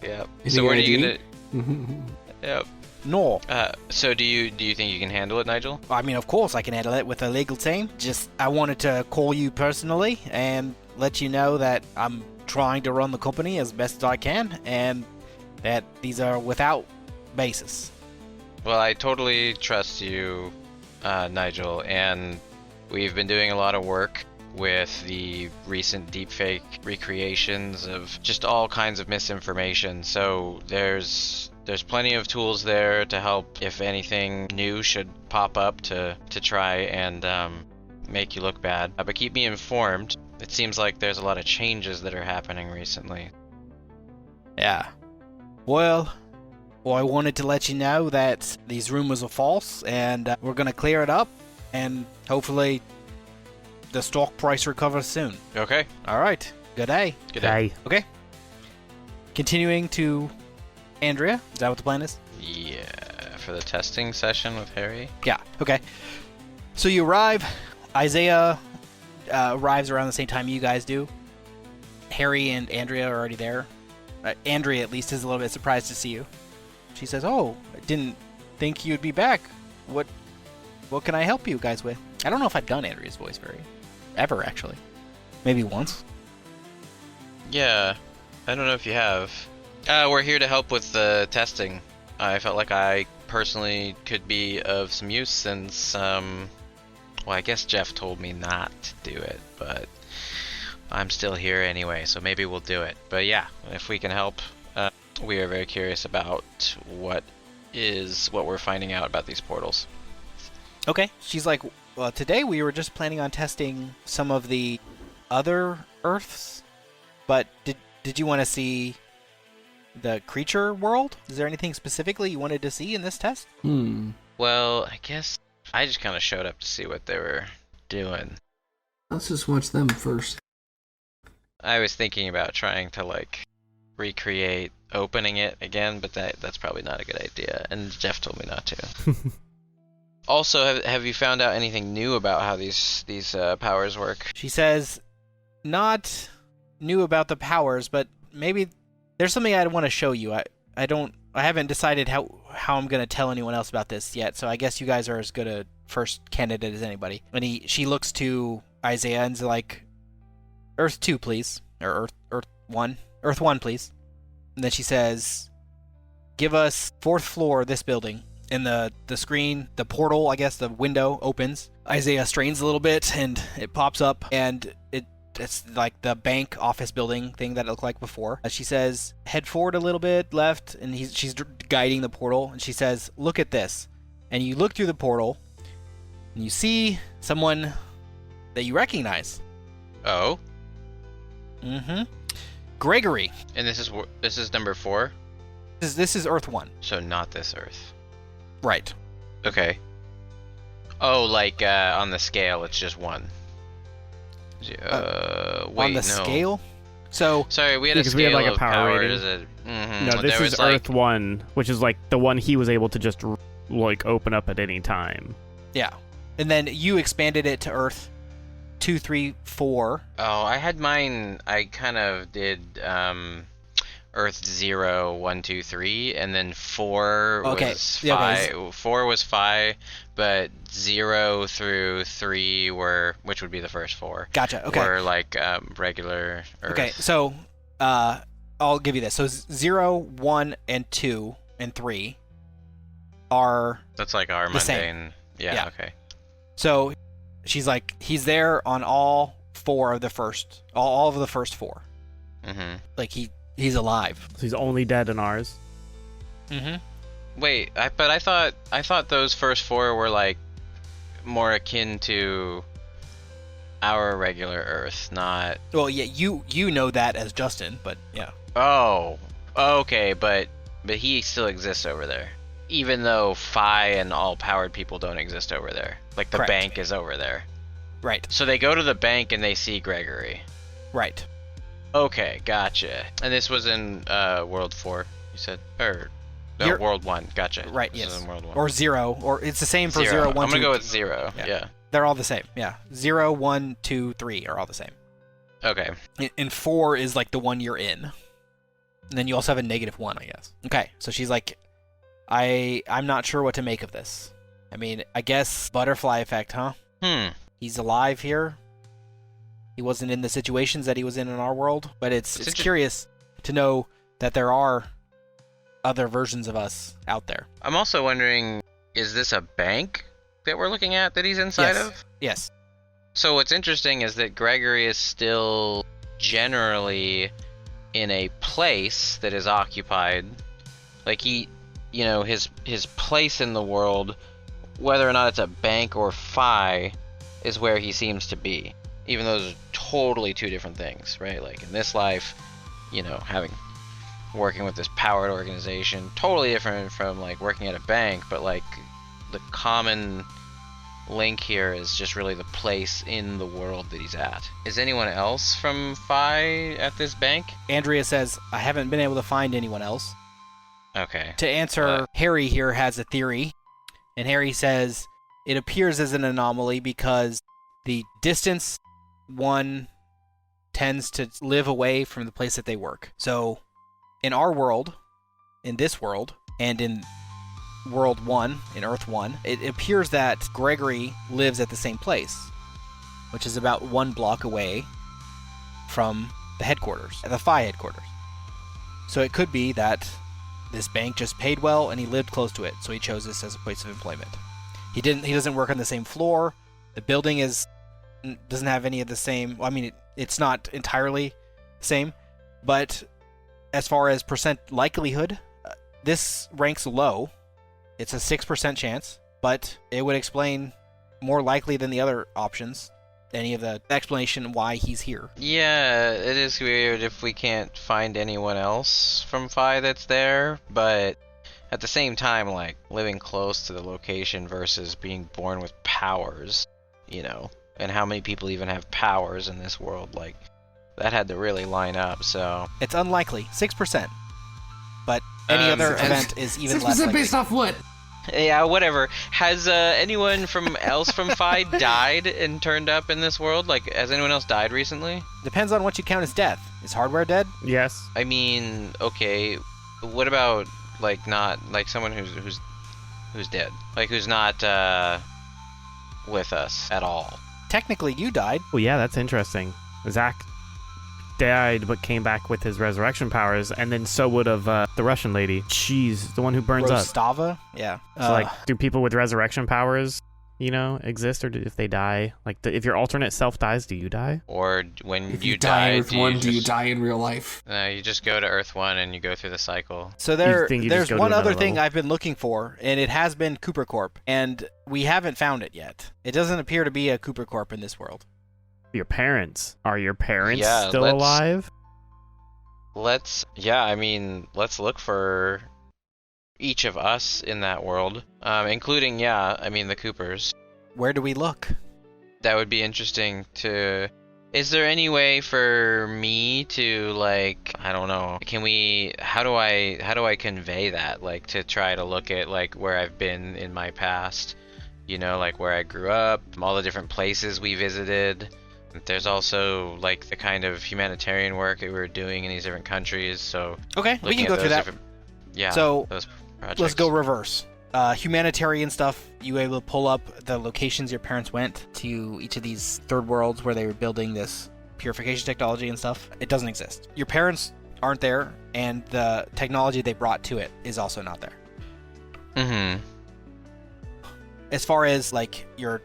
Yep. Any So what are you idea? gonna? Yep. No. So do you think you can handle it, Nigel? I mean, of course I can handle it with a legal team. Just, I wanted to call you personally and let you know that I'm trying to run the company as best as I can, and that these are without basis. Well, I totally trust you, Nigel, and we've been doing a lot of work with the recent deepfake recreations of just all kinds of misinformation. So there's plenty of tools there to help if anything new should pop up to try and make you look bad. But keep me informed. It seems like there's a lot of changes that are happening recently. Yeah. Well, I wanted to let you know that these rumors are false, and we're going to clear it up, and hopefully the stock price recovers soon. Okay. All right. Good day. Good day. Okay. Continuing to Andrea. Is that what the plan is? Yeah, for the testing session with Harry. Yeah. Okay. So you arrive. Isaiah arrives around the same time you guys do. Harry and Andrea are already there. Andrea, at least, is a little bit surprised to see you. She says, "Oh, I didn't think you'd be back. What can I help you guys with?" I don't know if I've done Andrea's voice ever, actually. Maybe once. Yeah, I don't know if you have. We're here to help with the testing. I felt like I personally could be of some use since, well, I guess Jeff told me not to do it, but I'm still here anyway, so maybe we'll do it. But yeah, if we can help, we are very curious about what we're finding out about these portals. Okay. She's like, "Well, today we were just planning on testing some of the other Earths, but did you want to see the creature world? Is there anything specifically you wanted to see in this test?" Well, I guess I just kind of showed up to see what they were doing. Let's just watch them first. I was thinking about trying to, like, recreate opening it again, but that's probably not a good idea, and Jeff told me not to. Also, have you found out anything new about how these powers work? She says, "Not new about the powers, but maybe there's something I want to show you. I haven't decided how I'm going to tell anyone else about this yet, so I guess you guys are as good a first candidate as anybody." And she looks to Isaiah and's like, "Earth 2, please." Or Earth 1. Earth 1, please. And then she says, "Give us 4th floor of this building." And the screen, the portal, I guess, the window opens. Isaiah strains a little bit, and it pops up, and it's like the bank office building thing that it looked like before. She says, "Head forward a little bit, left," and she's guiding the portal, and she says, "Look at this." And you look through the portal, and you see someone that you recognize. Oh? Mm-hmm. Gregory. And this is number 4? This is Earth 1. So not this Earth. Right. Okay. Oh, like on the scale, it's just 1. Wait, on the no. scale? So Sorry, we had a because scale we had, like, a of power power. rating. No, this there is was, like, Earth 1, which is like the one he was able to just like open up at any time. yeah. And then you expanded it to Earth 2, 3, 4. Oh, I had mine. I kind of did Earth 0, 1, 2, 3, and then 4 Okay. was Yeah, 5. okay. 4 was 5, but 0 through 3 which would be the first 4. Gotcha. Okay. Were like regular Earth. Okay. So I'll give you this. So 0, 1, and 2, and 3 are That's like our the same. mundane. Yeah. Okay. So she's like, he's there on all of the first 4. Mm-hmm. Like he's alive. So he's only dead in ours. Mm-hmm. Wait, but I thought those first 4 were like more akin to our regular Earth, not. Well, yeah, you know that as Justin, but yeah. Oh, okay, but he still exists over there, even though Phi and all powered people don't exist over there. Like the Correct. bank is over there. Right. So they go to the bank and they see Gregory. Right. Okay, gotcha. And this was in World 4, you said, or no, World 1. Gotcha. Right. This Yes. is in World 1. Or 0, or it's the same for 0, 1, I'm 2. gonna go with 0. Yeah. They're all the same. Yeah. 0, 1, 2, 3 are all the same. Okay. And 4 is like the one you're in. And then you also have a -1, I guess. Okay, so she's like, I'm not sure what to make of this. I mean, I guess butterfly effect, huh? He's alive here. He wasn't in the situations that he was in our world, but it's curious to know that there are other versions of us out there. I'm also wondering, is this a bank that we're looking at that he's inside Yes. of? Yes. So what's interesting is that Gregory is still generally in a place that is occupied. Like his place in the world, whether or not it's a bank or Phi, is where he seems to be. Even though those are totally 2 different things, right? Like in this life, working with this powered organization, totally different from like working at a bank, but like the common link here is just really the place in the world that he's at. Is anyone else from Phi at this bank? Andrea says, I haven't been able to find anyone else. Okay. To answer, Harry here has a theory, and Harry says it appears as an anomaly because the distance one tends to live away from the place that they work. So in our world, in this world, and in World 1, in Earth 1, it appears that Gregory lives at the same place, which is about 1 block away from the headquarters, the Phi headquarters. So it could be that this bank just paid well and he lived close to it, so he chose this as a place of employment. He doesn't work on the same floor. The building doesn't have any of the same. Well, I mean, it's not entirely the same, but as far as percent likelihood, this ranks low. It's a 6% chance, but it would explain more likely than the other options any of the explanation why he's here. Yeah, it is weird if we can't find anyone else from Phi that's there, but at the same time, like, living close to the location versus being born with powers, and how many people even have powers in this world, like, that had to really line up, so. It's unlikely, 6%, but any other event is even less 6% likely. based off what? Yeah, whatever. Has anyone else from Phi died and turned up in this world? Like, has anyone else died recently? Depends on what you count as death. Is Hardware dead? Yes. I mean, okay. What about like not like someone who's dead, like who's not with us at all? Technically, you died. Well, yeah, that's interesting. Zach died but came back with his resurrection powers, and then so would have the Russian lady. She's the one who burns up. Rostava? Yeah. So, like, do people with resurrection powers, exist, or if they die? Like, if your alternate self dies, do you die? Or when If you die die, in Earth 1, do you die in real life? You just go to Earth 1 and you go through the cycle. So You think you just there's go to one other another thing level? I've been looking for, and it has been Cooper Corp, and we haven't found it yet. It doesn't appear to be a Cooper Corp in this world. Your parents. Are your parents Yeah, still alive? Let's look for each of us in that world, including, the Coopers. Where do we look? That would be interesting to. Is there any way for me to, like, I don't know, how do I convey that, like, to try to look at, like, where I've been in my past, like where I grew up, all the different places we visited. There's also, like, the kind of humanitarian work that we were doing in these different countries, so. Okay, we looking can at go those through that. different- Yeah, So, those projects. Let's go reverse. Humanitarian stuff, you were able to pull up the locations your parents went to each of these third worlds where they were building this purification technology and stuff. It doesn't exist. Your parents aren't there, and the technology they brought to it is also not there. Mm-hmm. as far as like your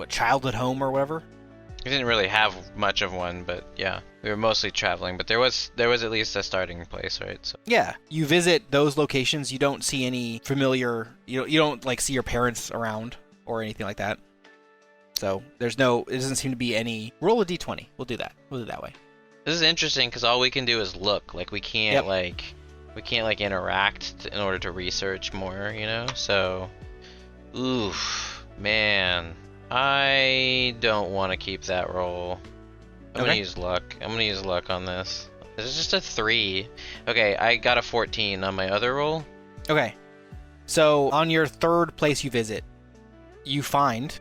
childhood home or whatever. We didn't really have much of one, but yeah, we were mostly traveling. But there was at least a starting place, right? So Yeah, you visit those locations. You don't see any familiar. You don't like see your parents around or anything like that. So it doesn't seem to be any. Roll a d20. We'll do that. We'll do it that way. this is interesting because all we can do is look. Like we can't interact in order to research more, you know. So, oof, man, I don't want to keep that roll. I'm gonna use luck. I'm gonna use luck on this. This is just a 3. Okay, I got a 14 on my other roll. Okay. So on your third place you visit, you find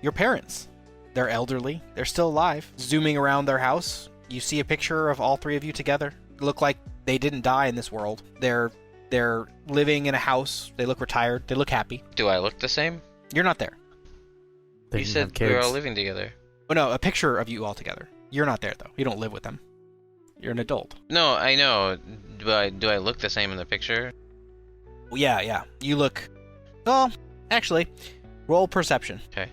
your parents. They're elderly. They're still alive. Zooming around their house, you see a picture of all three of you together. Look like they didn't die in this world. They're living in a house. They look retired. They look happy. Do I look the same? You're not there. They You didn't said have we were kids. all living together. Oh no, a picture of you all together. You're not there though. You don't live with them. You're an adult. No, I know. Do I look the same in the picture? Well, yeah. You look. Well, actually, roll perception. Okay.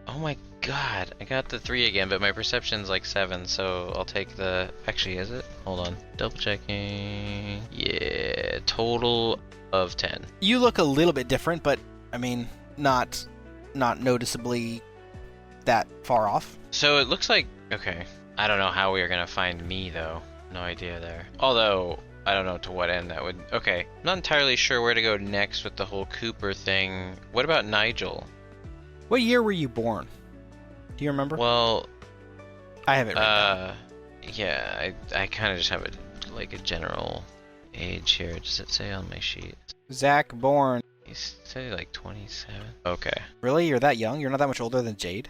Oh my god, I got the 3 again, but my perception's like 7, so I'll take the... Actually, is it? Hold on. Double checking. Yeah, total of 10. You look a little bit different, but I mean, not noticeably that far off. So it looks like... Okay. I don't know how we are gonna find me, though. No idea there. Although, I don't know to what end that would... Okay. I'm not entirely sure where to go next with the whole Cooper thing. What about Nigel? What year were you born? Do you remember? Well... I have it written down. Yeah, I kind of just have a general age here. Does it say on my sheet? Zach born. He's say like 27. Okay. Really? You're that young? You're not that much older than Jade?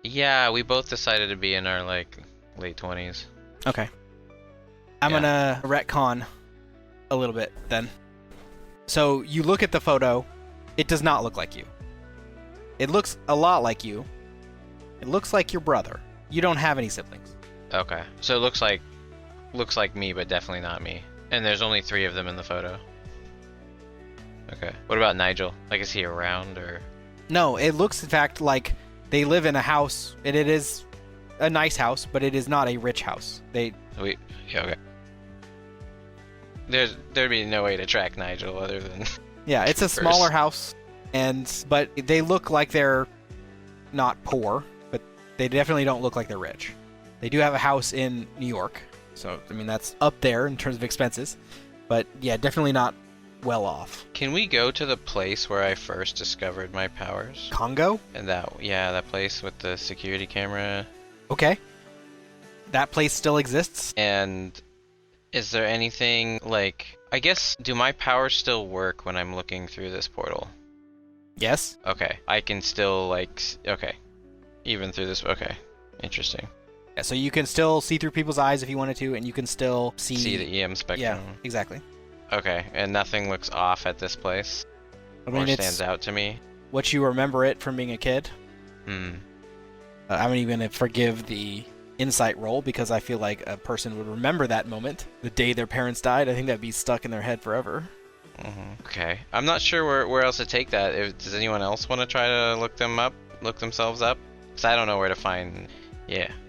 Yeah, we both decided to be in our like late 20s. Okay. I'm gonna retcon a little bit then. So you look at the photo. It does not look like you. It looks a lot like you. It looks like your brother. You don't have any siblings. Okay. So it looks like me, but definitely not me. And there's only 3 of them in the photo. Okay. What about Nigel? Like, is he around or? No, it looks in fact like they live in a house, and it is a nice house, but it is not a rich house. Yeah, okay. There'd be no way to track Nigel other than. Yeah, it's a smaller house, but they look like they're not poor, but they definitely don't look like they're rich. They do have a house in New York, so I mean that's up there in terms of expenses, but yeah, definitely not well off. Can we go to the place where I first discovered my powers? Congo? And that place with the security camera. Okay. That place still exists? And is there anything like, I guess, do my powers still work when I'm looking through this portal? Yes. Okay, I can still okay, even through this. Okay, interesting. Yeah, so you can still see through people's eyes if you wanted to, and you can still see the EM spectrum. Yeah, exactly. Okay, and nothing looks off at this place. I mean, or it's stands out to me. what you remember it from being a kid. Hmm. I'm even gonna forgive the insight roll because I feel like a person would remember that moment, the day their parents died. I think that'd be stuck in their head forever. Mm-hmm. Okay, I'm not sure where else to take that. Does anyone else want to try to look themselves up? Because I don't know where to find,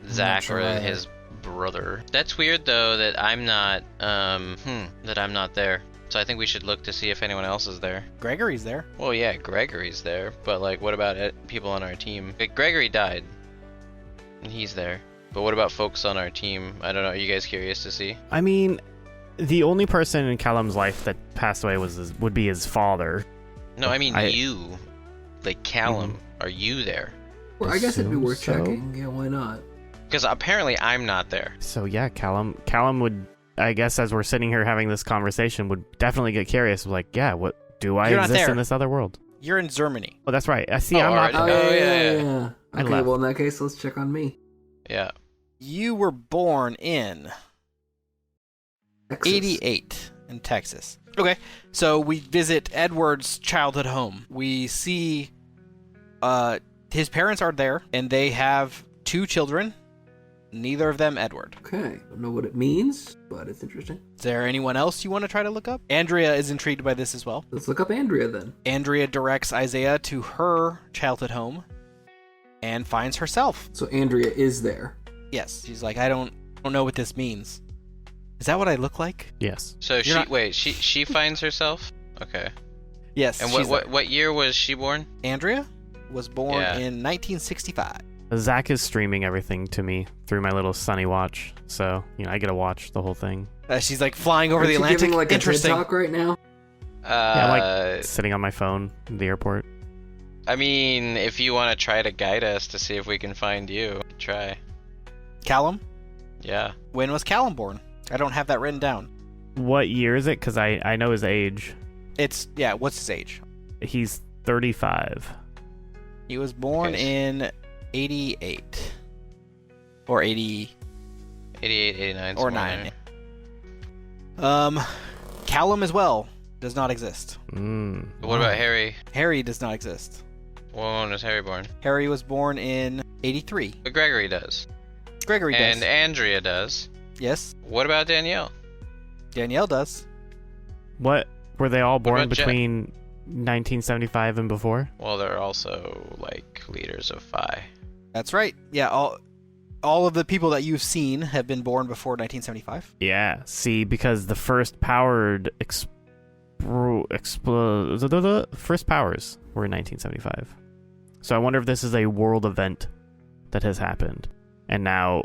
Zach sure or either. his brother. That's weird though that I'm not, that I'm not there. So I think we should look to see if anyone else is there. Gregory's there. Well, yeah, Gregory's there, but like, what about people on our team? Like, Gregory died, and he's there. But what about folks on our team? I don't know. Are you guys curious to see? I mean, the only person in Callum's life that passed away would be his father. No, I mean I- you, like Callum. Are you there? Well, I guess it'd be Assume worth so. checking. Yeah, why not? Because apparently I'm not there. So yeah, Callum would, I guess, as we're sitting here having this conversation, would definitely get curious. Like, yeah, what do I You're not exist there. in this other world? You're in Germany. Oh, that's right. I see. Oh, I'm not. already? Oh, yeah. I Okay, left. well in that case, let's check on me. Yeah. You were born in Texas. 88 in Texas. Okay, so we visit Edward's childhood home. We see his parents are there, and they have 2 children, Neither of them Edward. Okay. Don't know what it means, but it's interesting. Is there anyone else you want to try to look up? Andrea is intrigued by this as well. Let's look up Andrea then. Andrea directs Isaiah to her childhood home and finds herself. So Andrea is there. Yes, she's like, I don't know what this means. Is that what I look like? Yes. So she finds herself? Okay. Yes. And she's there. what year was she born? Andrea was born Yeah. in 1965. Zach is streaming everything to me through my little Sunny watch, so I get to watch the whole thing. She's like flying over Aren't the you Atlantic. giving like a TED Interesting. talk right now? Yeah, I'm like sitting on my phone at the airport. I mean, if you want to try to guide us to see if we can find you, try. Callum? Yeah. When was Callum born? I don't have that written down. What year is it? Because I know his age. What's his age? He's 35. He was born in 88. Or 80. 88, 89. Or 9. Callum as well does not exist. What about Harry? Harry does not exist. When was Harry born? Harry was born in 83. But Gregory does. Gregory does. And Andrea does. Yes. What about Danielle? Danielle does. What? Were they all born about between 1975 and before? Well, they're also like leaders of Phi. That's right. Yeah, all of the people that you've seen have been born before 1975. Yeah. See, because the first powered the first powers were in 1975. So I wonder if this is a world event that has happened. And now,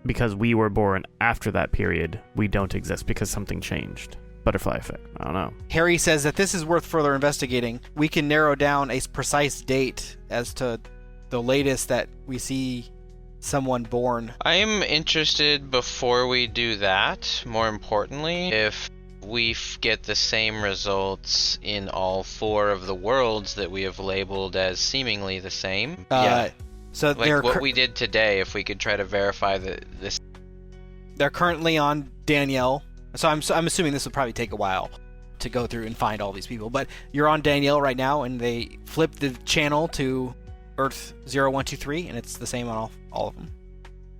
because we were born after that period, we don't exist because something changed. Butterfly effect. I don't know. Harry says that this is worth further investigating. We can narrow down a precise date as to the latest that we see someone born. I'm interested, before we do that, more importantly, if we get the same results in all 4 of the worlds that we have labeled as seemingly the same. So Like what we did today, if we could try to verify that this. they're currently on Danielle. So I'm assuming this will probably take a while to go through and find all these people. But you're on Danielle right now, and they flip the channel to Earth 0123, and it's the same on all of them.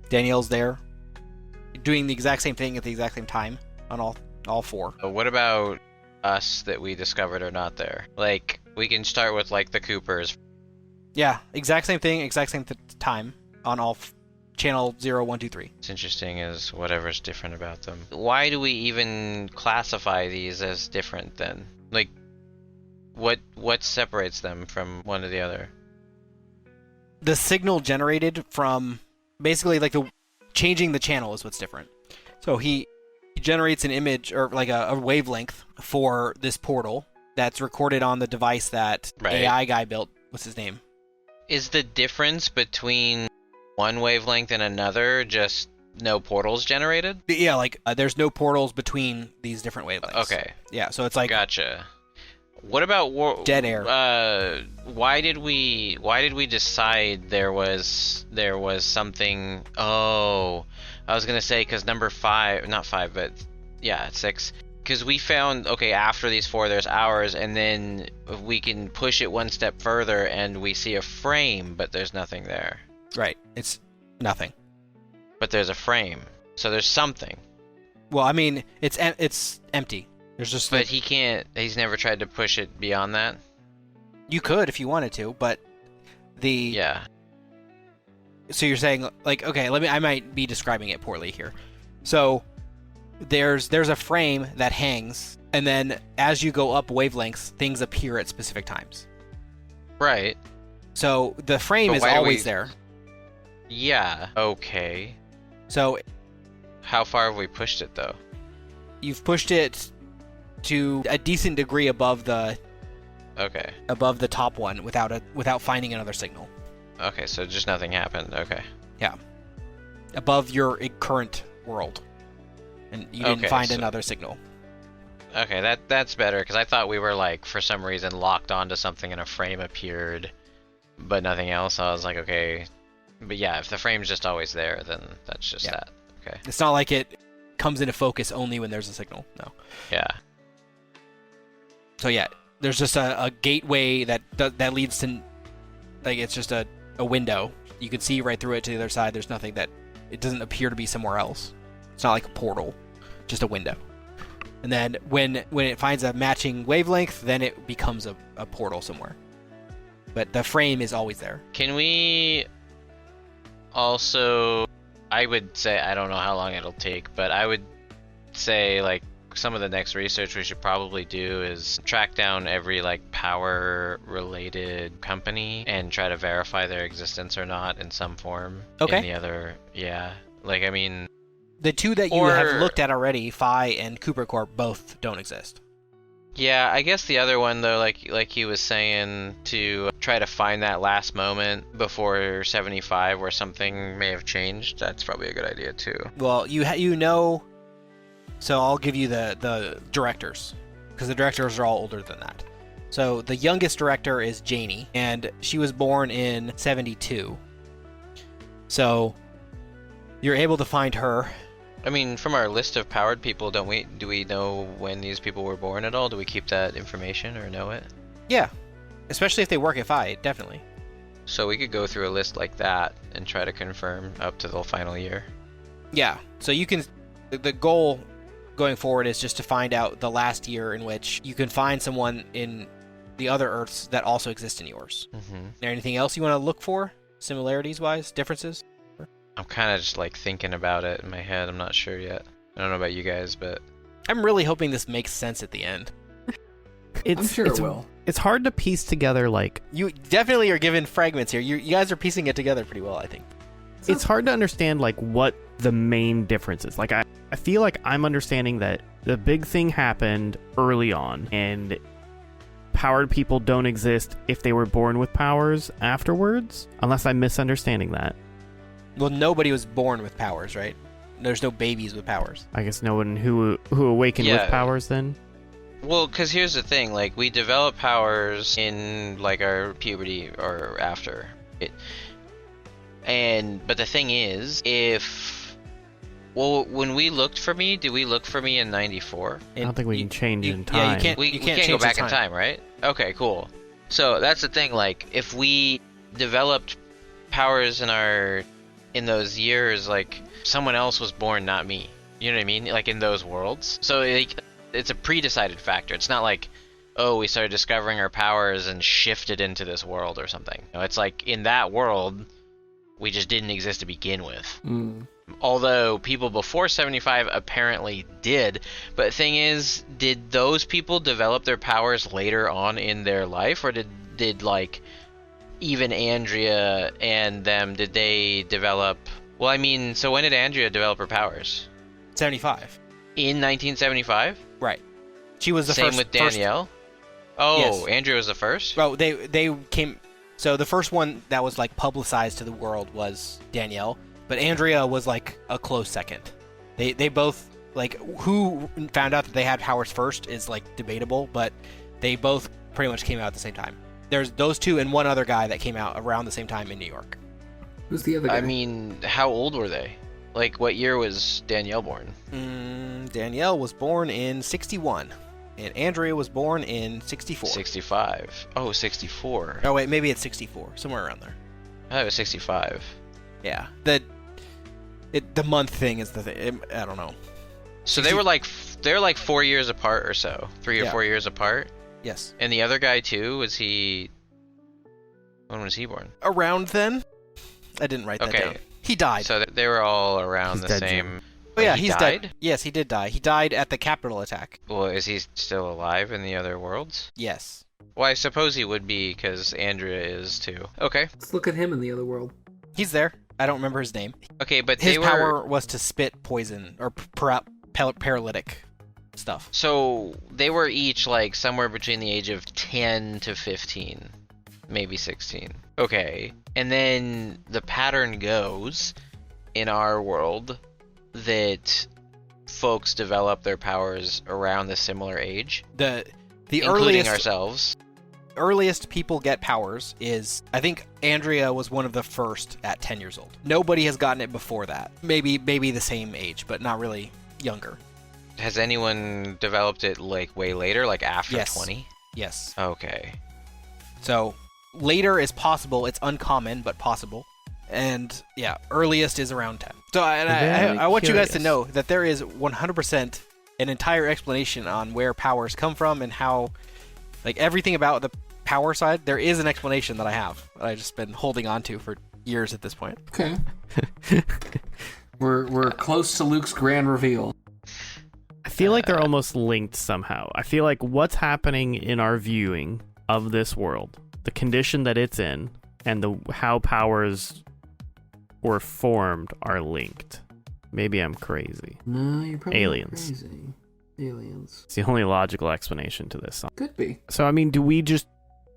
Danielle's there, doing the exact same thing at the exact same time on all 4. What about us that we discovered are not there? Like, we can start with like the Coopers. Yeah, exact same thing, exact same time on all channel 0123. What's interesting is whatever's different about them. Why do we even classify these as different then? Like, what separates them from one to the other? The signal generated from basically like changing the channel is what's different. So he generates an image or like a wavelength for this portal that's recorded on the device that AI guy built. What's his name? Is the difference between one wavelength and another just no portals generated? Yeah, like there's no portals between these different wavelengths. Okay. Yeah, so it's like Gotcha. What about dead air. Why did we decide there was something? Oh, I was gonna say because number 5, not 5, but yeah, 6. Because we found after these 4, there's ours, and then we can push it one step further, and we see a frame, but there's nothing there. Right, it's nothing. But there's a frame, so there's something. Well, I mean, it's empty. There's just. But he can't. He's never tried to push it beyond that. You could if you wanted to, but Yeah. So you're saying like, okay, I might be describing it poorly here. So there's a frame that hangs, and then as you go up wavelengths, things appear at specific times. Right. So the frame is always there. Yeah. Okay. So how far have we pushed it though? You've pushed it to a decent degree above the top one without finding another signal. Okay, so just nothing happened. Okay. Yeah. Above your current world. And you didn't find another signal. Okay, that's better, because I thought we were, like, for some reason locked onto something and a frame appeared, but nothing else. I was like, okay. But yeah, if the frame's just always there, then that's just that. Okay. It's not like it comes into focus only when there's a signal. No. Yeah. So yeah, there's just a gateway that leads to, like, it's just a window. You can see right through it to the other side. There's nothing that it doesn't appear to be somewhere else. It's not like a portal, just a window. And then when it finds a matching wavelength, then it becomes a portal somewhere. But the frame is always there. Can we also, I would say, I don't know how long it'll take, but I would say like some of the next research we should probably do is track down every like power related company and try to verify their existence or not in some form. Okay. In the other, yeah. Like, I mean, The two that you have looked at already, Phi and Cooper Corp, both don't exist. yeah, I guess the other one though, like he was saying, to try to find that last moment before 75 where something may have changed. That's probably a good idea too. Well, you know, so I'll give you the directors, because the directors are all older than that. So the youngest director is Janie, and she was born in 72. So you're able to find her. I mean, from our list of powered people, do we know when these people were born at all? Do we keep that information or know it? Yeah, especially if they work at Phi, definitely. So we could go through a list like that and try to confirm up to the final year. Yeah, so you can. The goal going forward is just to find out the last year in which you can find someone in the other Earths that also exist in yours. Mm-hmm. Is there anything else you want to look for, similarities-wise, differences? I'm kind of just like thinking about it in my head. I'm not sure yet. I don't know about you guys, but I'm really hoping this makes sense at the end. I'm sure it will. It's hard to piece together, like, You definitely are given fragments here. You guys are piecing it together pretty well, I think. it's hard to understand, like, what the main difference is. Like, I feel like I'm understanding that the big thing happened early on, and powered people don't exist if they were born with powers afterwards, unless I'm misunderstanding that. Well, nobody was born with powers, right? There's no babies with powers. I guess no one who awakened Yeah. with powers then? well, because here's the thing: like, we develop powers in like our puberty or after it, but the thing is, when we looked for me, did we look for me in '94? I don't think we can change in time. Yeah, you can't. We can't change go the back in time, right? Okay, cool. So that's the thing. Like, if we developed powers in those years, like, someone else was born, not me. You know what I mean? Like, in those worlds. So it's a pre-decided factor. It's not like, oh, we started discovering our powers and shifted into this world or something. No, it's like, in that world, we just didn't exist to begin with. Although people before 75 apparently did. But the thing is, did those people develop their powers later on in their life? Or did like, even Andrea and them, did they develop... Well, I mean, so when did Andrea develop her powers? 75. In 1975? Right. She was the Same first. with Danielle? Oh, Yes. Andrea was the first? Well, they came. So the first one that was like publicized to the world was Danielle, but Andrea was like a close second. They both, like, who found out that they had powers first is like debatable, but they both pretty much came out at the same time. There's those two and one other guy that came out around the same time in New York. Who's the other guy? I mean, how old were they? Like, what year was Danielle born? Danielle was born in 61, and Andrea was born in 64. 65. Oh, 64. Oh wait, maybe it's 64, somewhere around there. I thought it was 65. Yeah, the month thing is the thing. I don't know. So they were like 4 years apart or so, 3 or Yeah. 4 years apart. Yes. And the other guy too, when was he born? Around then? I didn't write that Okay. down. He died. So they were all around He's the dead, same. Jim. Oh yeah, he he's died? dead. Yes, he did die. He died at the Capitol attack. Well, is he still alive in the other worlds? Yes. Well, I suppose he would be, because Andrea is too. Okay. Let's look at him in the other world. He's there. I don't remember his name. Okay, but His they were... power was to spit poison or paralytic stuff. So they were each like somewhere between the age of 10 to 15, maybe 16. Okay. And then the pattern goes in our world that folks develop their powers around the similar age, The including ourselves. earliest people get powers is, I think Andrea was one of the first at 10 years old. Nobody has gotten it before that. Maybe the same age, but not really younger. Has anyone developed it like way later, like after Yes. 20? Yes. Okay. So later is possible. It's uncommon, but possible. And yeah, earliest is around 10. So Very I want you guys to curious. know that there is 100% an entire explanation on where powers come from and how, like, everything about the power side, there is an explanation that I have that I've just been holding on to for years at this point. Okay. We're close to Luke's grand reveal. I feel like they're almost linked somehow. I feel like what's happening in our viewing of this world, the condition that it's in, and how powers were formed are linked. Maybe I'm crazy. No, you're probably not Aliens. crazy. Aliens. It's the only logical explanation to this. Could be. So, I mean, do we just,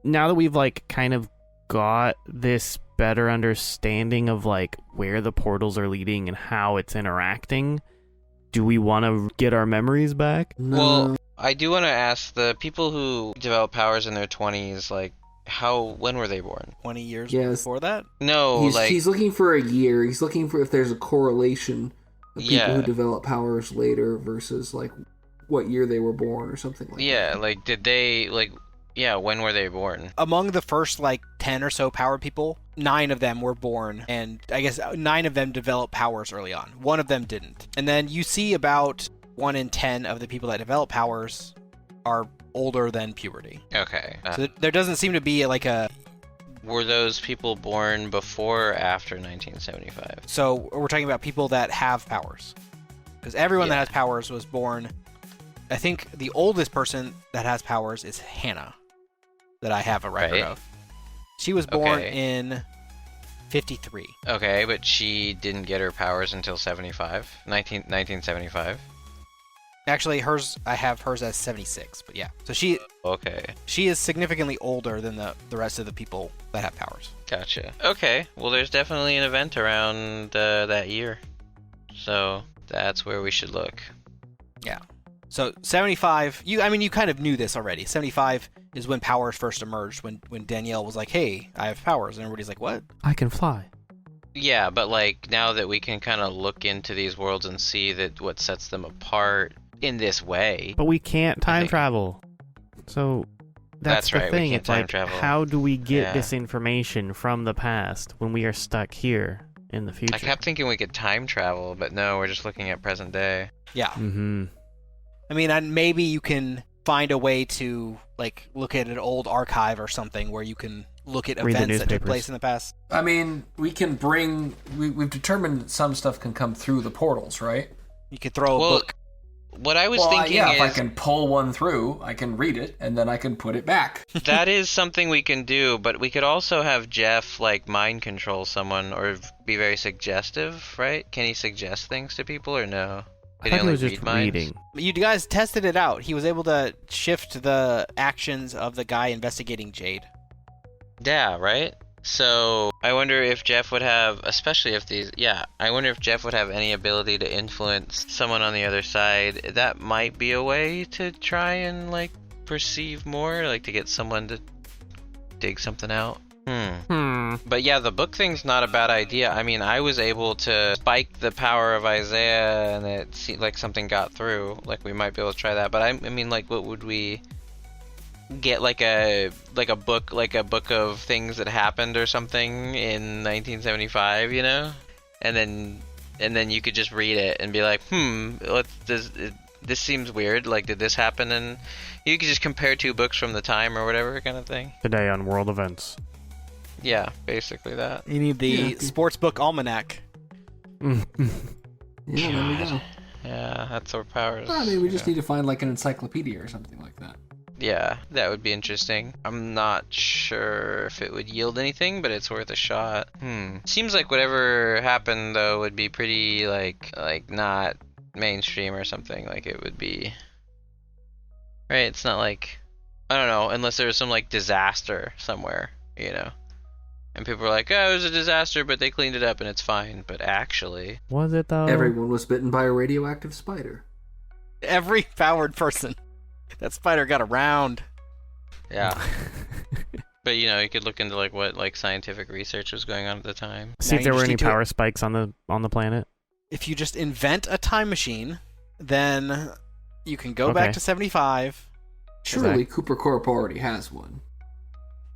now that we've, like, kind of got this better understanding of, like, where the portals are leading and how it's interacting, do we want to get our memories back? No. Well, I do want to ask the people who develop powers in their 20s, like, when were they born? 20 years Yes. before that? No, he's looking for a year. He's looking for if there's a correlation of people Yeah. who develop powers later versus like what year they were born or something like that. yeah, like, did they, like, yeah, when were they born? Among the first, like, 10 or so power people, 9 of them were born, and I guess 9 of them developed powers early on. 1 of them didn't. And then you see about 1 in 10 of the people that develop powers are older than puberty. Okay. So there doesn't seem to be, like, a... Were those people born before or after 1975? So we're talking about people that have powers. Because everyone that Yeah. has powers was born... I think the oldest person that has powers is Hannah, that I have a record Right. of. She was born Okay. in 53. Okay, but she didn't get her powers until 1975. Actually, I have hers as 76, but yeah. So she Okay, is significantly older than the rest of the people that have powers. gotcha. Okay, well, there's definitely an event around that year, so that's where we should look. Yeah. So 75, you kind of knew this already. 75 is when powers first emerged, when Danielle was like, hey, I have powers, and everybody's like, what? I can fly. Yeah, but like now that we can kind of look into these worlds and see that what sets them apart in this way. But we can't time think- travel. So that's the right, we thing. can't It's time like, travel. how do we get Yeah. this information from the past when we are stuck here in the future? I kept thinking we could time travel, but no, we're just looking at present day. Yeah. Mm-hmm. I mean, and maybe you can find a way to, like, look at an old archive or something where you can look at Read the events that took newspapers. place in the past. I mean, we've determined that some stuff can come through the portals, right? You could throw a Well, book. What I was Well, thinking yeah, if I is can pull one through, I can read it, and then I can put it back. that is something we can do, but we could also have Jeff like mind control someone or be very suggestive, right? Can he suggest things to people or no? I Can he thought it only was just read minds? reading. You guys tested it out. He was able to shift the actions of the guy investigating Jade. Yeah, right? So I wonder if Jeff would have, especially if I wonder if Jeff would have any ability to influence someone on the other side. That might be a way to try and like perceive more, like to get someone to dig something out. But yeah, the book thing's not a bad idea. I mean, I was able to spike the power of Isaiah and it seemed like something got through. Like we might be able to try that. But I mean, like, what would we get? Like a book of things that happened or something in 1975, you know? And then you could just read it and be like, this seems weird. Like, did this happen? And you could just compare 2 books from the time or whatever kind of thing. Today on World Events. Yeah, basically that. You need the Yeah. sportsbook almanac. Yeah, there we go. Yeah, that's our powers. I mean, we just need to find like an encyclopedia or something like that. Yeah, that would be interesting. I'm not sure if it would yield anything, but it's worth a shot. Seems like whatever happened though would be pretty like not mainstream or something. Like it would be right. It's not like, I don't know, unless there was some like disaster somewhere, you know. And people were like, oh, it was a disaster, but they cleaned it up and it's fine. But actually, Was it though? Everyone was bitten by a radioactive spider. Every powered person. That spider got around. yeah. But you know, you could look into like what like scientific research was going on at the time. See Now if you there were just any need to- power spikes on the planet. If you just invent a time machine, then you can go Okay. back to 75. Surely Cooper Corp already has one.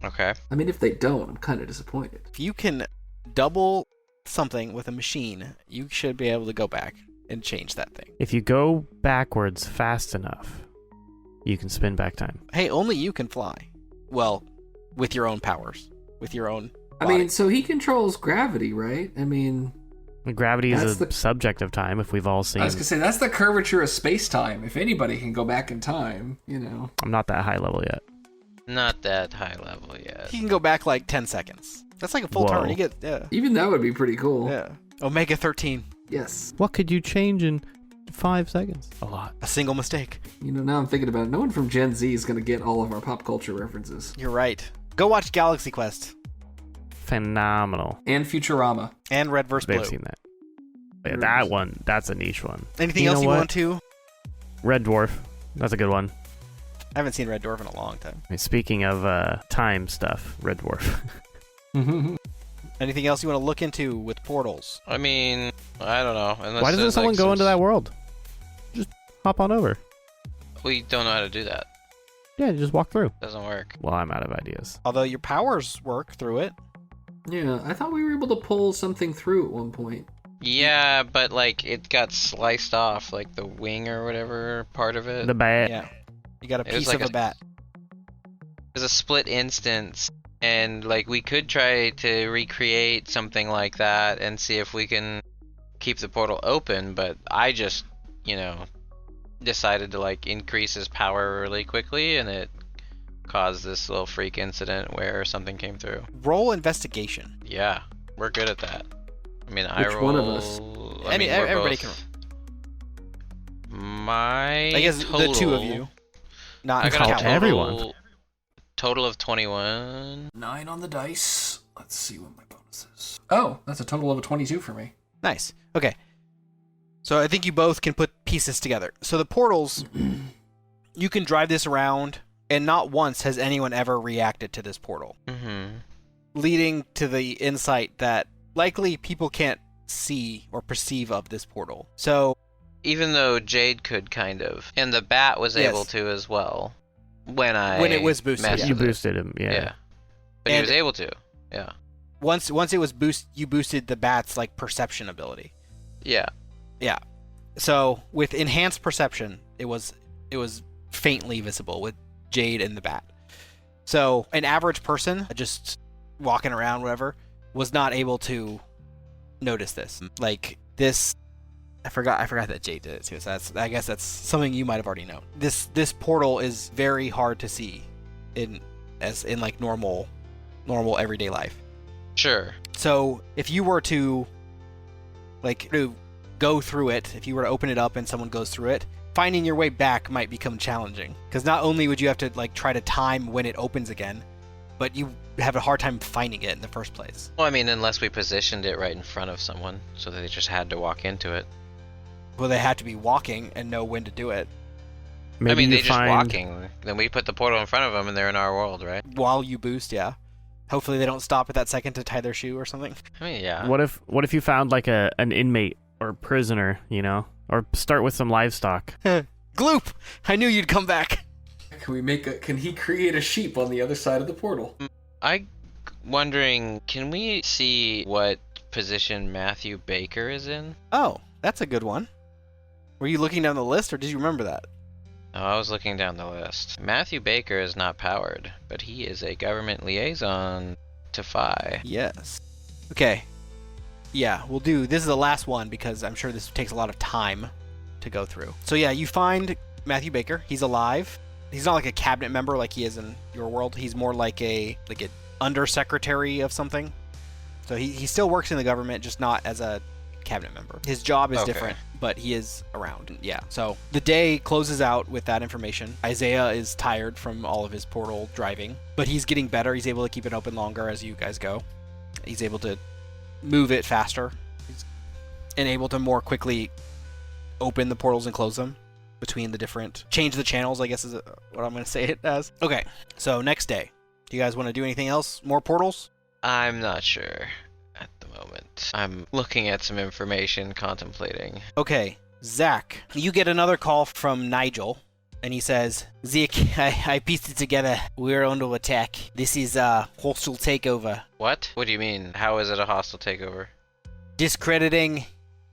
Okay. I mean, if they don't, I'm kind of disappointed. If you can double something with a machine, you should be able to go back and change that thing. If you go backwards fast enough, you can spin back time. Hey, only you can fly. Well, with your own powers. With your own I body. mean, so he controls gravity, right? I mean, Gravity is That's a the- subject of time, if we've all seen. I was gonna say that's the curvature of space time. If anybody can go back in time, you know. I'm not that high level yet. Not that high level yet. He can go back like 10 seconds. That's like a full Whoa. turn. You get, yeah. even that would be pretty cool. Yeah. Omega 13. Yes. What could you change in 5 seconds? A lot. A single mistake. You know, now I'm thinking about it. No one from Gen Z is going to get all of our pop culture references. You're right. Go watch Galaxy Quest Phenomenal. And Futurama. and Red vs. Blue. They've seen that. Yeah, that one, that's a niche one. Anything You else know you what? want to? Red Dwarf. That's a good one. I haven't seen Red Dwarf in a long time. I mean, speaking of time stuff, Red Dwarf. Anything else you want to look into with portals? I mean, I don't know. Unless Why doesn't there's, someone like, go some into that world? Just hop on over. We don't know how to do that. Yeah, just walk through. Doesn't work. Well, I'm out of ideas. Although your powers work through it. Yeah, I thought we were able to pull something through at one point. Yeah, but like it got sliced off, like the wing or whatever part of it. The bat. Yeah. You got a It was piece like of a bat. It was a split instance, and like we could try to recreate something like that and see if we can keep the portal open. But I just, decided to like increase his power really quickly, and it caused this little freak incident where something came through. Roll investigation. Yeah, we're good at that. I mean, I Which roll. one of us? I mean, we're Everybody both- can. My I guess total, the two of you. Not I got a Count total, everyone. total of 21. 9 on the dice. Let's see what my bonus is. Oh, that's a total of a 22 for me. Nice. Okay. So I think you both can put pieces together. So the portals, you can drive this around, and not once has anyone ever reacted to this portal, Mm-hmm. leading to the insight that likely people can't see or perceive of this portal. So Even though Jade could kind of, and the bat was Yes. able to as well. When it was boosted, messed yeah. You with it. boosted him, yeah. But he And- was able to. Yeah. once it was you boosted the bat's like perception ability. Yeah. Yeah. So with enhanced perception, it was faintly visible with Jade and the bat. So an average person just walking around, whatever, was not able to notice this. Like this, I forgot that Jade did it too. So I guess that's something you might have already known. This portal is very hard to see in like normal everyday life. Sure. So if you were to go through it, if you were to open it up and someone goes through it, finding your way back might become challenging. Because not only would you have to like try to time when it opens again, but you have a hard time finding it in the first place. Well, I mean, unless we positioned it right in front of someone so that they just had to walk into it. Well, they have to be walking and know when to do it Maybe I mean, you they just find walking. Then we put the portal in front of them and they're in our world, right? while you boost. Yeah. Hopefully they don't stop at that second to tie their shoe or something. I mean, yeah. What if you found like an inmate or prisoner, or start with some livestock. Gloop! I knew you'd come back. Can he create a sheep on the other side of the portal? I wondering, can we see what position Matthew Baker is in? Oh, that's a good one. Were you looking down the list, or did you remember that? Oh, I was looking down the list. Matthew Baker is not powered, but he is a government liaison to Phi. Yes. Okay. Yeah, we'll do. This is the last one because I'm sure this takes a lot of time to go through. So yeah, you find Matthew Baker. He's alive. He's not like a cabinet member like he is in your world. He's more like an undersecretary of something. So he still works in the government, just not as a cabinet member. His job is Okay. different, but he is around. Yeah. So the day closes out with that information. Isaiah is tired from all of his portal driving, but he's getting better. He's able to keep it open longer as you guys go. He's able to move it faster. And able to more quickly open the portals and close them between the different... Change the channels, I guess is what I'm going to say it as. Okay, so next day. Do you guys want to do anything else? More portals? I'm not sure at the moment. I'm looking at some information, contemplating. Okay, Zach, you get another call from Nigel, and he says, Zeke, I pieced it together. We're under attack. This is a hostile takeover. What? What do you mean? How is it a hostile takeover? discrediting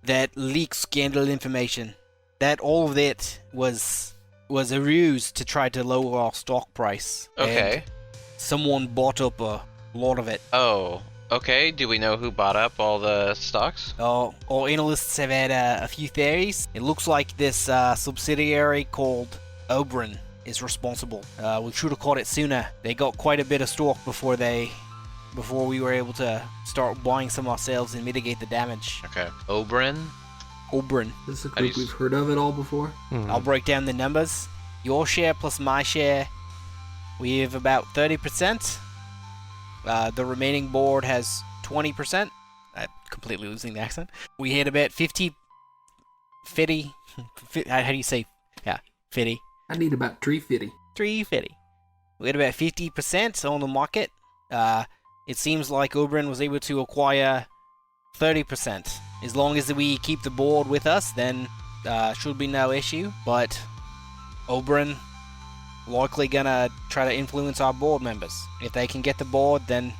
that leak scandal information. That all of it was a ruse to try to lower our stock price. Okay. And someone bought up a lot of it. Oh, okay. Do we know who bought up all the stocks? Our analysts have had a few theories. It looks like this subsidiary called Oberon is responsible. We should have caught it sooner. They got quite a bit of stock before we were able to start buying some ourselves and mitigate the damage. Okay. Oberon? Oberon. This is a group we've heard of it all before. I'll break down the numbers. Your share plus my share, we have about 30%. The remaining board has 20%. I'm completely losing the accent. We had about 50. How do you say? Yeah, 50. I need about 350. 350. We had about 50% on the market. It seems like Oberon was able to acquire 30%. As long as we keep the board with us, then should be no issue. But Oberon likely gonna try to influence our board members. If they can get the board, then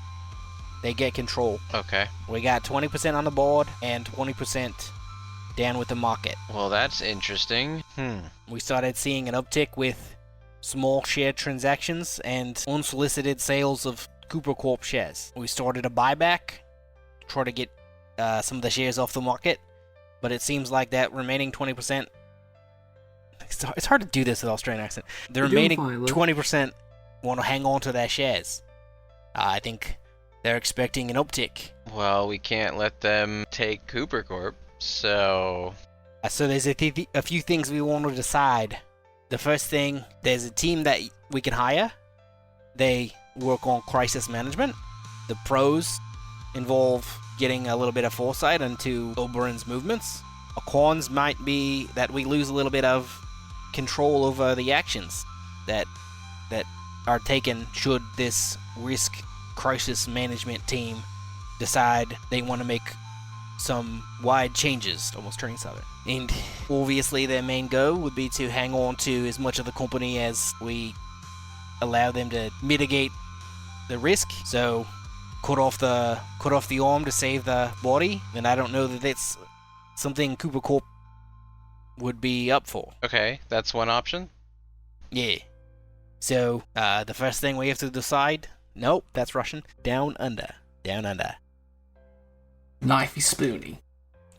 they get control. Okay. We got 20% on the board and 20% down with the market. Well, that's interesting. We started seeing an uptick with small share transactions and unsolicited sales of Cooper Corp shares. We started a buyback, try to get some of the shares off the market, but it seems like that remaining 20%. It's hard to do this with an Australian accent. The You're remaining doing fine, Luke. 20% want to hang on to their shares. I think they're expecting an uptick. Well, we can't let them take Cooper Corp, so... So there's a few things we want to decide. The first thing, there's a team that we can hire. They work on crisis management. The pros involve getting a little bit of foresight into Oberon's movements. A cons might be that we lose a little bit of control over the actions that are taken should this risk crisis management team decide they want to make some wide changes, almost turning southern. And obviously their main goal would be to hang on to as much of the company as we allow them to mitigate the risk. So cut off the arm to save the body, and I don't know that that's something Cooper Corp would be up for. Okay, that's one option. Yeah. So, the first thing we have to decide... Nope, that's Russian. Down under. Down under. Knifey spoony.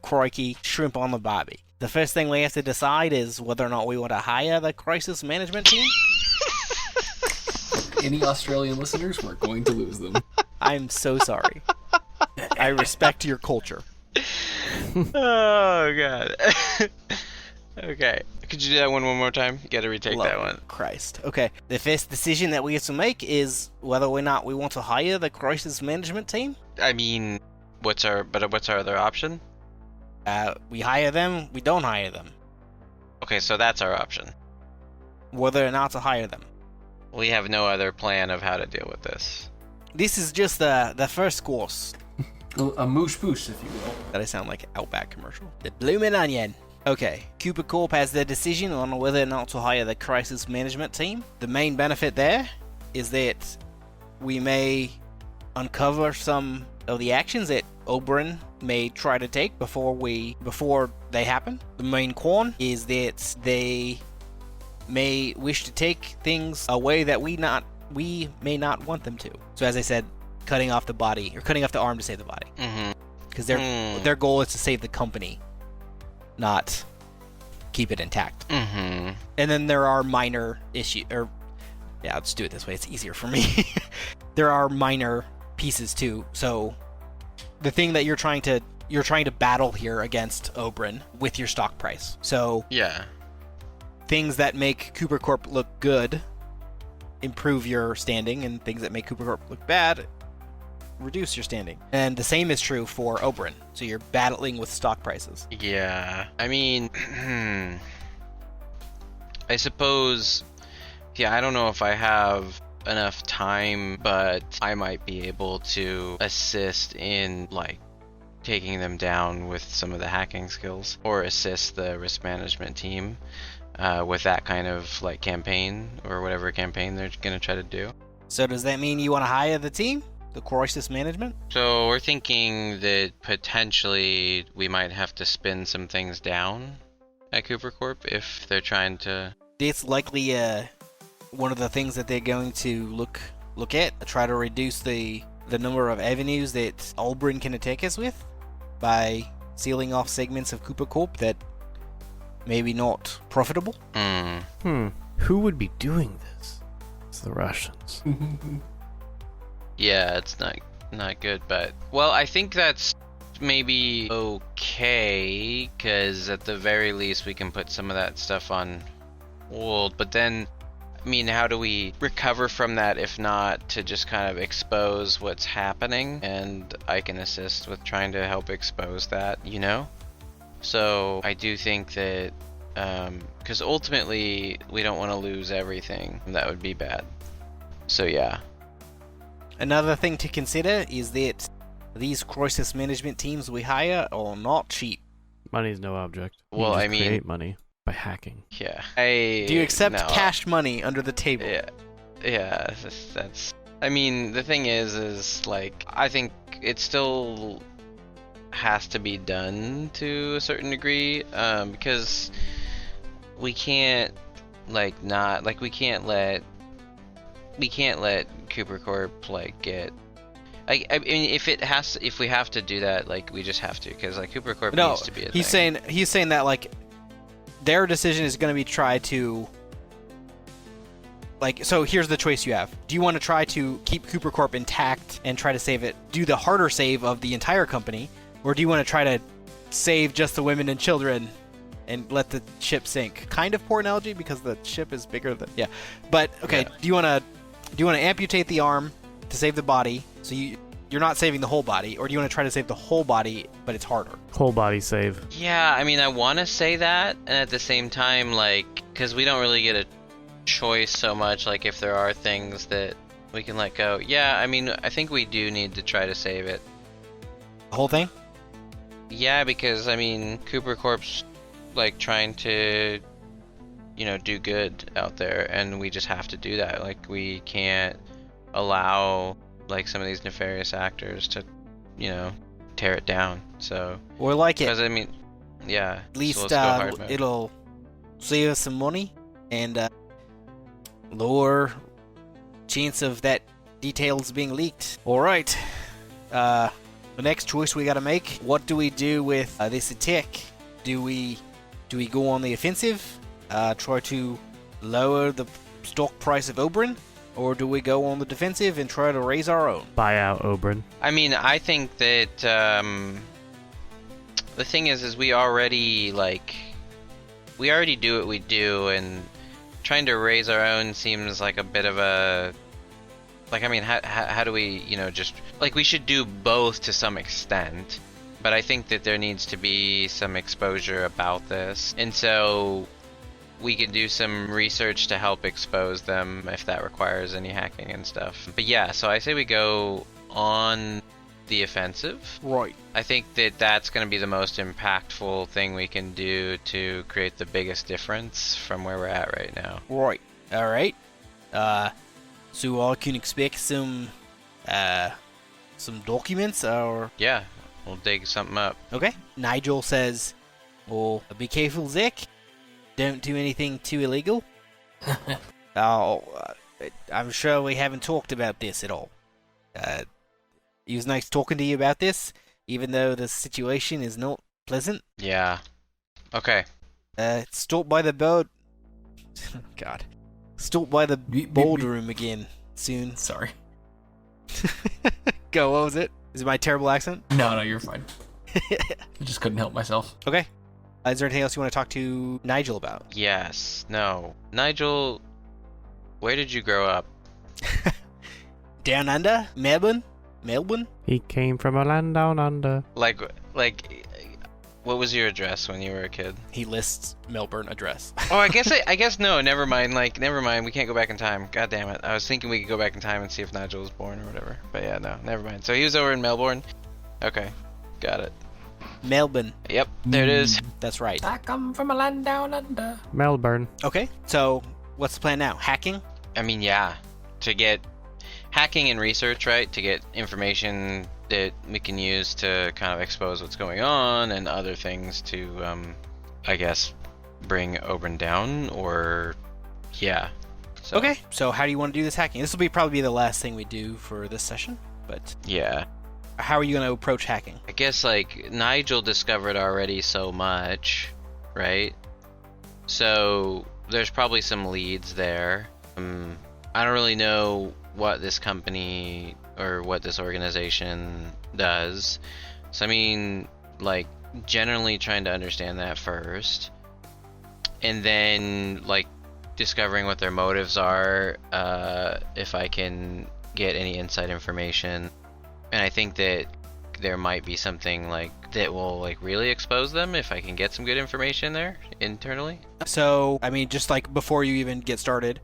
Crikey, shrimp on the barbie. The first thing we have to decide is whether or not we want to hire the crisis management team. Any Australian listeners, we're going to lose them. I'm so sorry. I respect your culture. Oh, God. Okay. Could you do that one more time? You gotta retake that one. Christ. Okay. The first decision that we have to make is whether or not we want to hire the crisis management team. I mean, what's our other option? We hire them, we don't hire them. Okay, so that's our option. Whether or not to hire them. We have no other plan of how to deal with this. This is just the first course. A moosh boosh, if you will. That I sound like an Outback commercial. The bloomin' onion. Okay, Cooper Corp has their decision on whether or not to hire the crisis management team. The main benefit there is that we may uncover some of the actions that Oberon may try to take before they happen. The main con is that they may wish to take things a way that we may not want them to. So as I said, cutting off the body or cutting off the arm to save the body. Because their goal is to save the company, not keep it intact. And then there are minor issues, let's do it this way. It's easier for me. There are minor pieces too. So the thing that you're trying to battle here against Oberon with your stock price. So yeah, things that make Cooper Corp look good improve your standing, and things that make Cooper Corp look bad reduce your standing. And the same is true for Oberon. So you're battling with stock prices. Yeah. I mean, I suppose, I don't know if I have enough time, but I might be able to assist in, like, taking them down with some of the hacking skills, or assist the risk management team with that kind of, like, campaign, or whatever campaign they're going to try to do. So does that mean you want to hire the team? the crisis management? So we're thinking that potentially we might have to spin some things down at Cooper Corp if they're trying to. It's likely one of the things that they're going to look at. Try to reduce the number of avenues that Ulbrin can attack us with by sealing off segments of Cooper Corp that maybe not profitable. Who would be doing this? It's the Russians. Yeah, it's not good, but well, I think that's maybe okay, because at the very least we can put some of that stuff on hold. But then, I mean, how do we recover from that if not to just kind of expose what's happening? And I can assist with trying to help expose that, you know? So I do think that, because ultimately we don't want to lose everything. That would be bad. So yeah. Another thing to consider is that these crisis management teams we hire are not cheap. Money's no object. You Well, just I mean- create money by hacking. Yeah. Do you accept no. cash money under the table? Yeah, that's. I mean, the thing is like, I think it still has to be done to a certain degree, because we can't, like, not like we can't let Cooper Corp like get. I mean, if we have to do that, like, we just have to, because like Cooper Corp No, needs to be a he's thing. saying that like their decision is going to be try to like. So here's the choice you have. Do you want to try to keep Cooper Corp intact and try to save it? Do the harder save of the entire company, or do you want to try to save just the women and children and let the ship sink? Kind of poor analogy because the ship is bigger than But okay, Yeah. do you want to amputate the arm to save the body? So you're not saving the whole body, or do you want to try to save the whole body, but it's harder? Whole body save. Yeah, I mean, I want to say that, and at the same time, like, because we don't really get a choice so much, like, if there are things that we can let go. Yeah, I mean, I think we do need to try to save it. The whole thing? Yeah, because, I mean, Cooper Corp's, like, trying to, you know, do good out there, and we just have to do that. Like, we can't allow, like, some of these nefarious actors to, you know, tear it down. So, Or like it. because, I mean, yeah. At least so let's go hard mode. it'll save us some money and lower chance of that details being leaked. All right. The next choice we got to make. What do we do with this attack? Do we go on the offensive? Try to lower the stock price of Oberyn? Or do we go on the defensive and try to raise our own? Buy out Oberyn. I mean, I think that the thing is we already do what we do, and trying to raise our own seems like a bit of a, like, I mean, how do we, you know, just, like, we should do both to some extent, but I think that there needs to be some exposure about this, and so we could do some research to help expose them if that requires any hacking and stuff. But yeah, so I say we go on the offensive. Right. I think that that's going to be the most impactful thing we can do to create the biggest difference from where we're at right now. Right. All right. So I can expect some documents or... Yeah, we'll dig something up. Okay. Nigel says, well, be careful, Zach. Don't do anything too illegal. I'm sure we haven't talked about this at all. It was nice talking to you about this, even though the situation is not pleasant. Yeah. Okay. Stop by the boat. God. Stop by the boardroom again soon. Sorry. Go, what was it? Is it my terrible accent? No, you're fine. I just couldn't help myself. Okay. Is there anything else you want to talk to Nigel about? Yes. No. Nigel, where did you grow up? Down under? Melbourne? He came from a land down under. Like, what was your address when you were a kid? He lists Melbourne address. Oh, I guess no. Never mind. Like, never mind. We can't go back in time. God damn it. I was thinking we could go back in time and see if Nigel was born or whatever. But yeah, no. Never mind. So he was over in Melbourne. Okay. Got it. Melbourne. Yep. There it is. That's right. I come from a land down under. Melbourne. Okay, so what's the plan now? Hacking? I mean, yeah. To get hacking and research, right, to get information that we can use to kind of expose what's going on and other things to, I guess, bring Oberyn down, or yeah. So, Okay, so how do you want to do this hacking? This will probably be the last thing we do for this session, but yeah. how are you going to approach hacking? I guess like Nigel discovered already so much, right? So there's probably some leads there. I don't really know what this company or what this organization does. So I mean, like, generally trying to understand that first, and then like discovering what their motives are, if I can get any inside information. And I think that there might be something like that will like really expose them if I can get some good information there internally. So, I mean, just like before you even get started,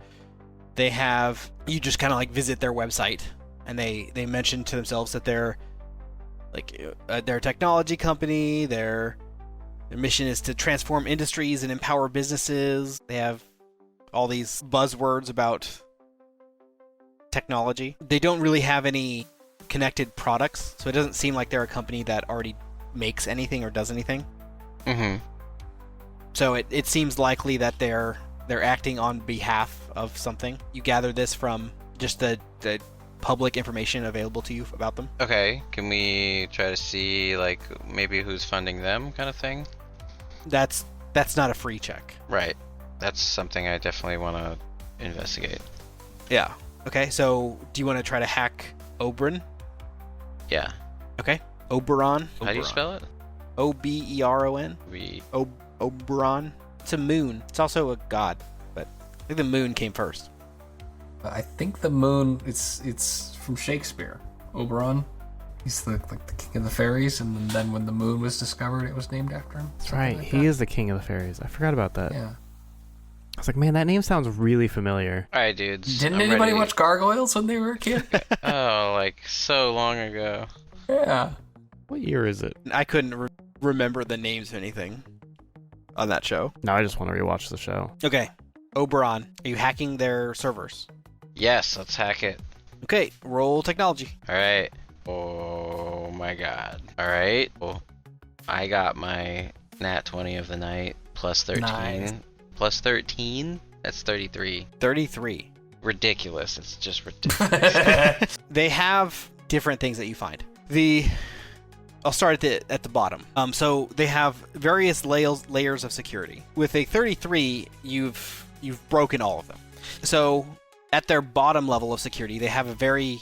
you just kind of like visit their website, and they mention to themselves that they're a technology company. Their mission is to transform industries and empower businesses. They have all these buzzwords about technology. They don't really have any connected products, so it doesn't seem like they're a company that already makes anything or does anything. Mm-hmm. So it seems likely that they're acting on behalf of something. You gather this from just the public information available to you about them. Okay, can we try to see like maybe who's funding them, kind of thing? That's not a free check. Right. That's something I definitely want to investigate. Yeah. Okay, so do you want to try to hack Oberyn? Yeah. Okay. Oberon. How do you spell it? Oberon. Oberon. It's a moon. It's also a god, but I think the moon came first. I think the moon, it's from Shakespeare. Oberon. He's the king of the fairies, and then when the moon was discovered, it was named after him. That's right. He is the king of the fairies. I forgot about that. Yeah. I was like, man, that name sounds really familiar. All right, dudes. Didn't I'm anybody ready. watch Gargoyles when they were a kid? Oh, like so long ago. Yeah. What year is it? I couldn't remember the names of anything on that show. No, I just want to rewatch the show. Okay. Oberon. Are you hacking their servers? Yes, let's hack it. Okay. Roll technology. All right. Oh my god. All right. Well, I got my nat 20 of the night plus 13. Nice. Plus 13? That's 33. 33. Ridiculous. It's just ridiculous. They have different things that you find. I'll start at the bottom. So they have various layers of security. With a 33, you've broken all of them. So at their bottom level of security, they have a very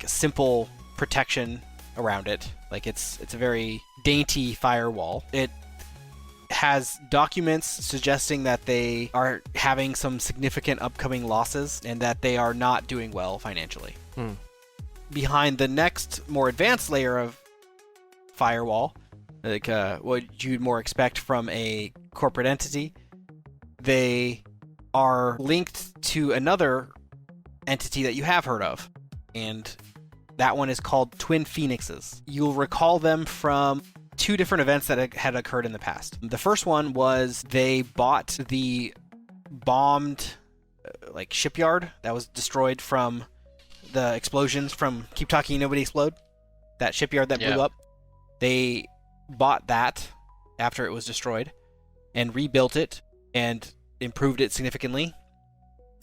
simple protection around it. Like it's a very dainty firewall. It has documents suggesting that they are having some significant upcoming losses and that they are not doing well financially. Behind the next more advanced layer of firewall, like what you'd more expect from a corporate entity, they are linked to another entity that you have heard of, and that one is called Twin Phoenixes. You'll recall them from two different events that had occurred in the past. The first one was they bought the bombed shipyard that was destroyed from the explosions from Keep Talking Nobody Explode. That shipyard that blew up. They bought that after it was destroyed and rebuilt it and improved it significantly.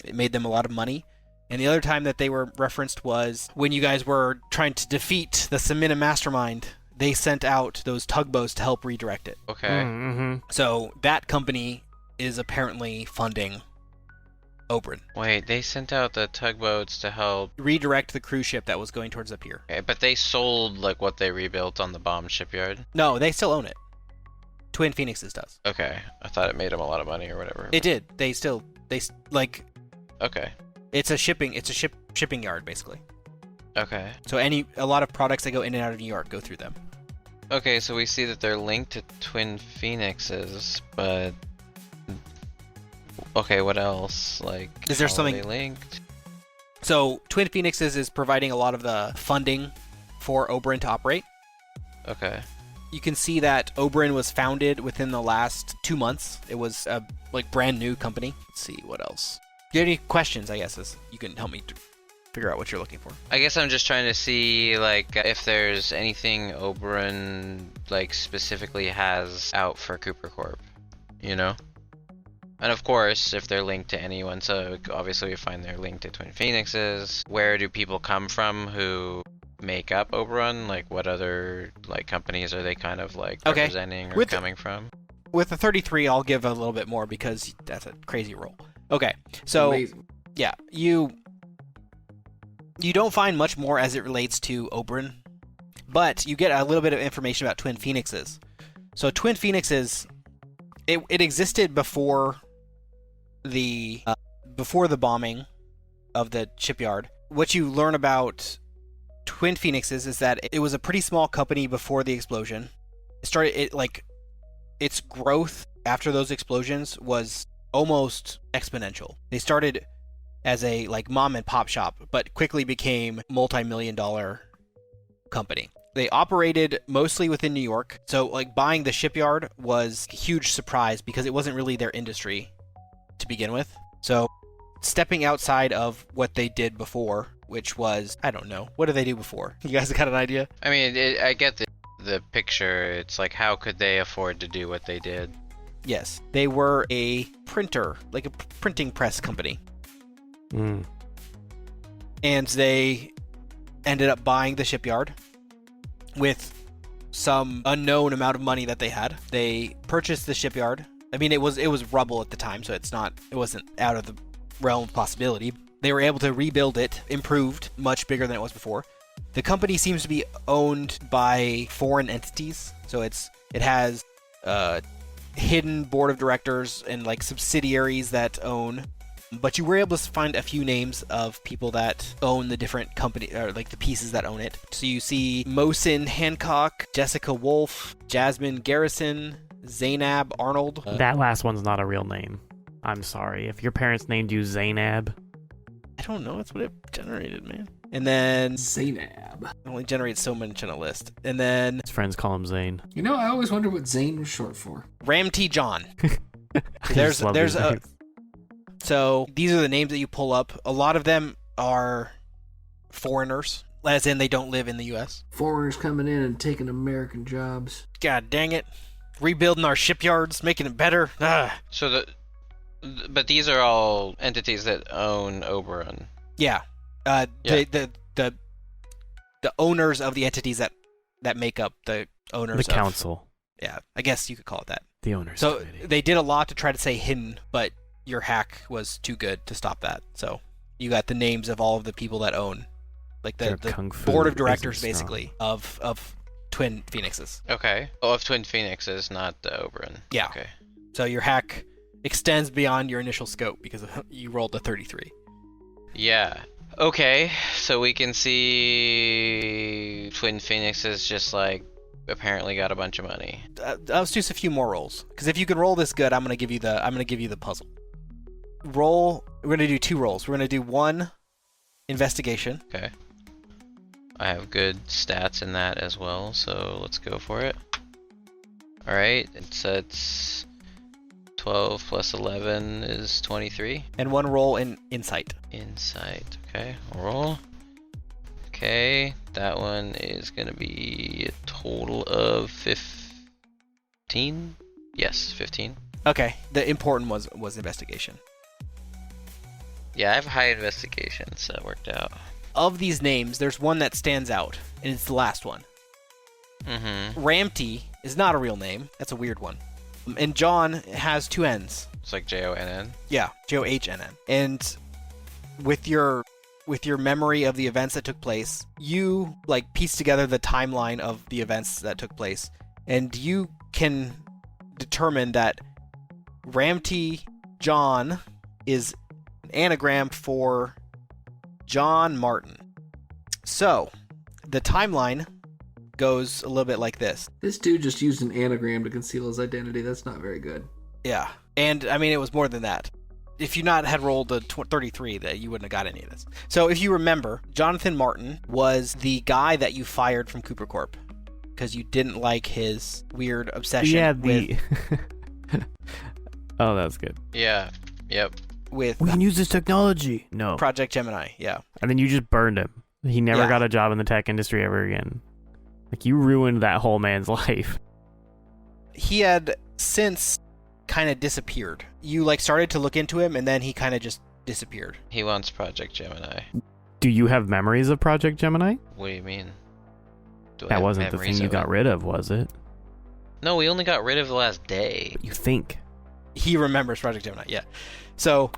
It made them a lot of money. And the other time that they were referenced was when you guys were trying to defeat the Semina Mastermind. They sent out those tugboats to help redirect it. Okay. Mm-hmm. So that company is apparently funding Oberyn. Wait, they sent out the tugboats to help Redirect the cruise ship that was going towards the pier. Okay, but they sold like what they rebuilt on the bomb shipyard? No, they still own it. Twin Phoenixes does. Okay. I thought it made them a lot of money or whatever. It did. They Okay. it's a shipping yard basically. Okay. So a lot of products that go in and out of New York go through them. Okay, so we see that they're linked to Twin Phoenixes, but okay, what else? Like, Is there how are something- they linked? So Twin Phoenixes is providing a lot of the funding for Oberyn to operate. Okay. You can see that Oberyn was founded within the last 2 months. It was a brand new company. Let's see what else. If you have any questions, I guess you can help me figure out what you're looking for. I guess I'm just trying to see, like, if there's anything Oberon, like, specifically has out for Cooper Corp, you know? And of course, if they're linked to anyone, so obviously we find they're linked to Twin Phoenixes. Where do people come from who make up Oberon? Like, what other, like, companies are they kind of, like, Okay. representing or With- coming from? With the 33, I'll give a little bit more because that's a crazy roll. Okay, so Amazing. yeah, you don't find much more as it relates to Oberon, but you get a little bit of information about Twin Phoenixes. So Twin Phoenixes, it existed before the bombing of the shipyard. What you learn about Twin Phoenixes is that it was a pretty small company before the explosion. Its growth after those explosions was almost exponential. They started as a like mom and pop shop, but quickly became multi-million-dollar company. They operated mostly within New York, so like buying the shipyard was a huge surprise because it wasn't really their industry to begin with. So stepping outside of what they did before, which was, I don't know, what did they do before? You guys got an idea? I mean, I get the picture. It's like, how could they afford to do what they did? Yes, they were a printer, like a printing press company. Mm. And they ended up buying the shipyard with some unknown amount of money that they had. They purchased the shipyard. I mean, it was rubble at the time, so it wasn't out of the realm of possibility. They were able to rebuild it, improved, much bigger than it was before. The company seems to be owned by foreign entities, so it has hidden board of directors and like subsidiaries that own. But you were able to find a few names of people that own the different company, or like the pieces that own it. So you see Mosin Hancock, Jessica Wolf, Jasmine Garrison, Zainab Arnold. That last one's not a real name. I'm sorry. If your parents named you Zainab, I don't know. That's what it generated, man. And then Zainab. it only generates so much on a list. And then his friends call him Zane. You know, I always wondered what Zane was short for. Ram T. John. I There's just love there's these a names. So these are the names that you pull up. A lot of them are foreigners, as in they don't live in the U.S. Foreigners coming in and taking American jobs. God dang it. Rebuilding our shipyards, making it better. So but these are all entities that own Oberon. Yeah. Yeah. The owners of the entities that make up the owners The of... council. Yeah, I guess you could call it that. The owners. So committee. they did a lot to try to say hidden, but your hack was too good to stop that. So you got the names of all of the people that own, like Their the kung fu board of isn't directors, strong. basically, of Twin Phoenixes. Okay. Oh, of Twin Phoenixes, not the Oberon. Yeah. Okay. So your hack extends beyond your initial scope because you rolled a 33. Yeah. Okay, so we can see Twin Phoenixes just like apparently got a bunch of money. Let's do a few more rolls, because if you can roll this good, I'm gonna give you the puzzle. Roll. We're gonna do 2 rolls. We're gonna do 1 investigation. Okay. I have good stats in that as well, so let's go for it. Alright, it's 12 plus 11 is 23. And 1 roll in insight. Insight, okay, roll. Okay, that one is gonna be a total of 15? Yes, 15. Okay. The important was investigation. Yeah, I have high investigation, so that worked out. Of these names, there's one that stands out, and it's the last one. Mm-hmm. Ramty is not a real name. That's a weird one. And John has 2 N's. It's like J-O-N-N. Yeah, Johnnn. And with your memory of the events that took place, you like piece together the timeline of the events that took place, and you can determine that Ramty John is an anagram for John Martin. So, the timeline goes a little bit like this. This dude just used an anagram to conceal his identity. That's not very good. Yeah. And, I mean, it was more than that. If you not had rolled a 33, that you wouldn't have got any of this. So, if you remember, Jonathan Martin was the guy that you fired from Cooper Corp because you didn't like his weird obsession Yeah, with... Oh, that's good. Yeah, yep. with We can use this technology. No. Project Gemini. Yeah. And then you just burned him. He never Yeah. got a job in the tech industry ever again. Like, you ruined that whole man's life. He had since kind of disappeared. You like started to look into him, and then he kind of just disappeared. He wants Project Gemini. Do you have memories of Project Gemini? What do you mean? Do I That have wasn't the memories thing you of got it? rid of, was it? No, we only got rid of the last day. You think. He remembers Project Gemini. Yeah. So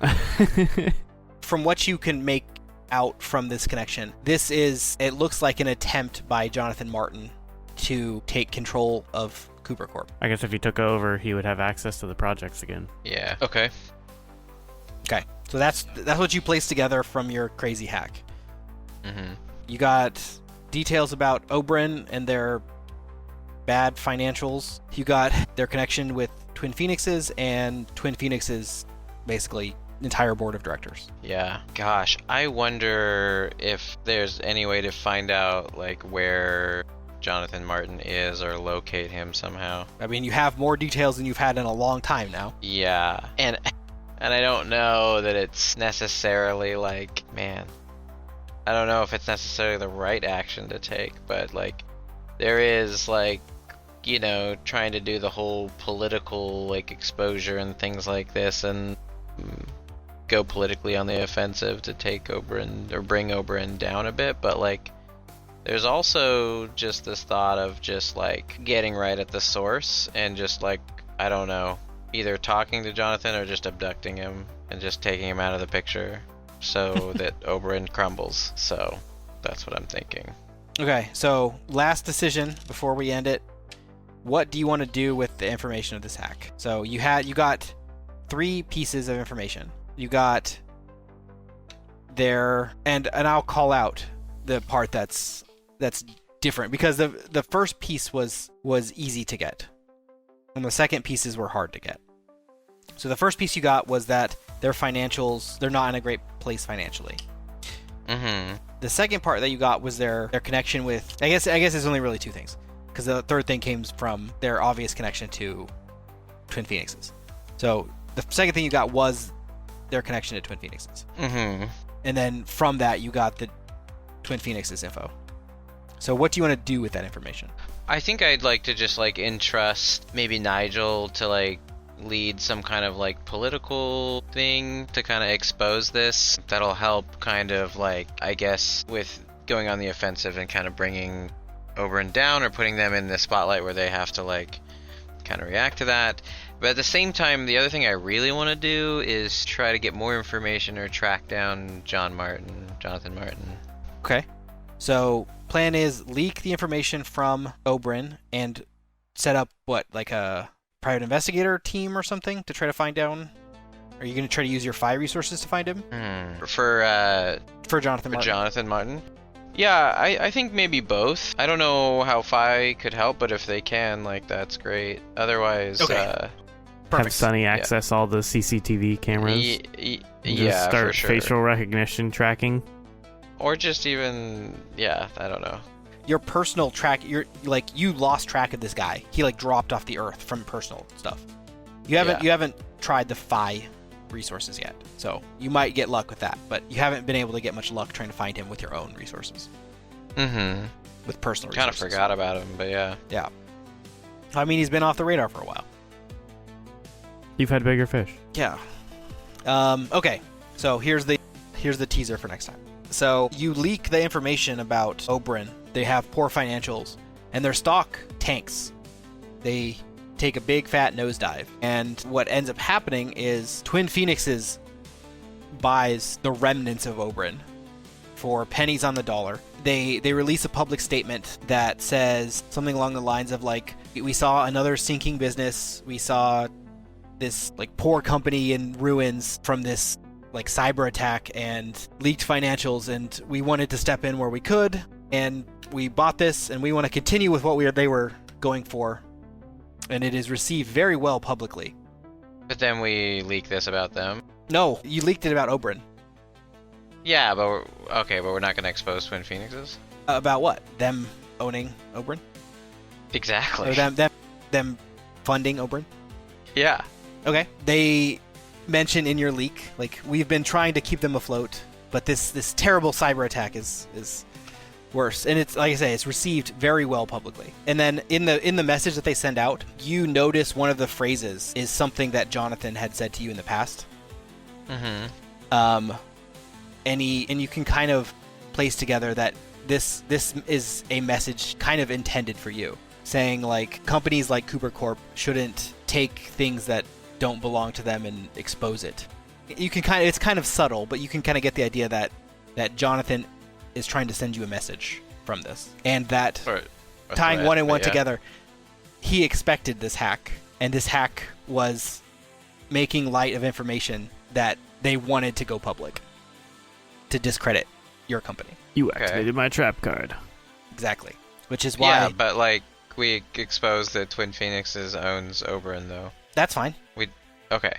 from what you can make out from this connection, it looks like an attempt by Jonathan Martin to take control of Cooper Corp. I guess if he took over, he would have access to the projects again. Yeah. Okay. Okay. So that's what you placed together from your crazy hack. Mm-hmm. You got details about Oberyn and their bad financials. You got their connection with Twin Phoenixes and Twin Phoenixes, basically entire board of directors. Yeah. Gosh, I wonder if there's any way to find out like where Jonathan Martin is or locate him somehow. I mean, you have more details than you've had in a long time now. Yeah. And I don't know that it's necessarily like, man, I don't know if it's necessarily the right action to take, but like there is like, you know, trying to do the whole political like exposure and things like this and go politically on the offensive to take Oberyn or bring Oberyn down a bit, but like there's also just this thought of just like getting right at the source and just like, I don't know, either talking to Jonathan or just abducting him and just taking him out of the picture so that Oberyn crumbles. So that's what I'm thinking. Okay, so last decision before we end it. What do you want to do with the information of this hack? So you got 3 pieces of information. You got their and I'll call out the part that's different because the first piece was easy to get. And the second pieces were hard to get. So the first piece you got was that their financials, they're not in a great place financially. Mm-hmm. The second part that you got was their connection with, I guess it's only really 2 things. Because the third thing came from their obvious connection to Twin Phoenixes. So the second thing you got was their connection to Twin Phoenixes. Mm-hmm. And then from that you got the Twin Phoenixes info. So what do you want to do with that information? I think I'd like to just like entrust maybe Nigel to like lead some kind of like political thing to kind of expose this. That'll help kind of like, I guess, with going on the offensive and kind of bringing Oberyn down or putting them in the spotlight where they have to like kind of react to that. But at the same time, the other thing I really want to do is try to get more information or track down Jonathan Martin. Okay. So plan is leak the information from Oberyn and set up like a private investigator team or something to try to find down. Are you going to try to use your FI resources to find him? For Jonathan Martin. Jonathan Martin? Yeah, I think maybe both. I don't know how Fi could help, but if they can, like, that's great. Otherwise, Okay. Have Sunny access all the CCTV cameras. yeah, Just start for sure. facial recognition tracking. Or just even, yeah, I don't know. Your personal track, you lost track of this guy. He like dropped off the earth from personal stuff. You haven't tried the FI resources yet, so you might get luck with that, but you haven't been able to get much luck trying to find him with your own resources. Mm-hmm. With personal Kind of resources. forgot about him, but yeah. Yeah. I mean, he's been off the radar for a while. You've had bigger fish. Yeah. Okay. So here's the teaser for next time. So you leak the information about Oberyn. They have poor financials, and their stock tanks. They take a big fat nosedive, and what ends up happening is Twin Phoenixes buys the remnants of Oberyn for pennies on the dollar. They release a public statement that says something along the lines of like, we saw another sinking business. We saw this like poor company in ruins from this like cyber attack and leaked financials, and we wanted to step in where we could, and we bought this, and we want to continue with what they were going for, and it is received very well publicly. But then we leak this about them. No, you leaked it about Oberyn. Yeah, but we're not going to expose Twin Phoenixes? About what? Them owning Oberyn? Exactly. Or them funding Oberyn? Yeah. Okay. They mention in your leak, like, we've been trying to keep them afloat, but this terrible cyber attack is worse. And it's, like I say, it's received very well publicly. And then in the message that they send out, you notice one of the phrases is something that Jonathan had said to you in the past. Mm-hmm. And you can kind of place together that this is a message kind of intended for you, saying like companies like Cooper Corp shouldn't take things that don't belong to them and expose it. It's kind of subtle, but you can kind of get the idea that Jonathan is trying to send you a message from this, and that tying one and one together, he expected this hack, and this hack was making light of information that they wanted to go public to discredit your company. You activated my trap card. Exactly. Which is why... Yeah, but, like, we exposed that Twin Phoenixes owns Oberyn, though. That's fine. Okay.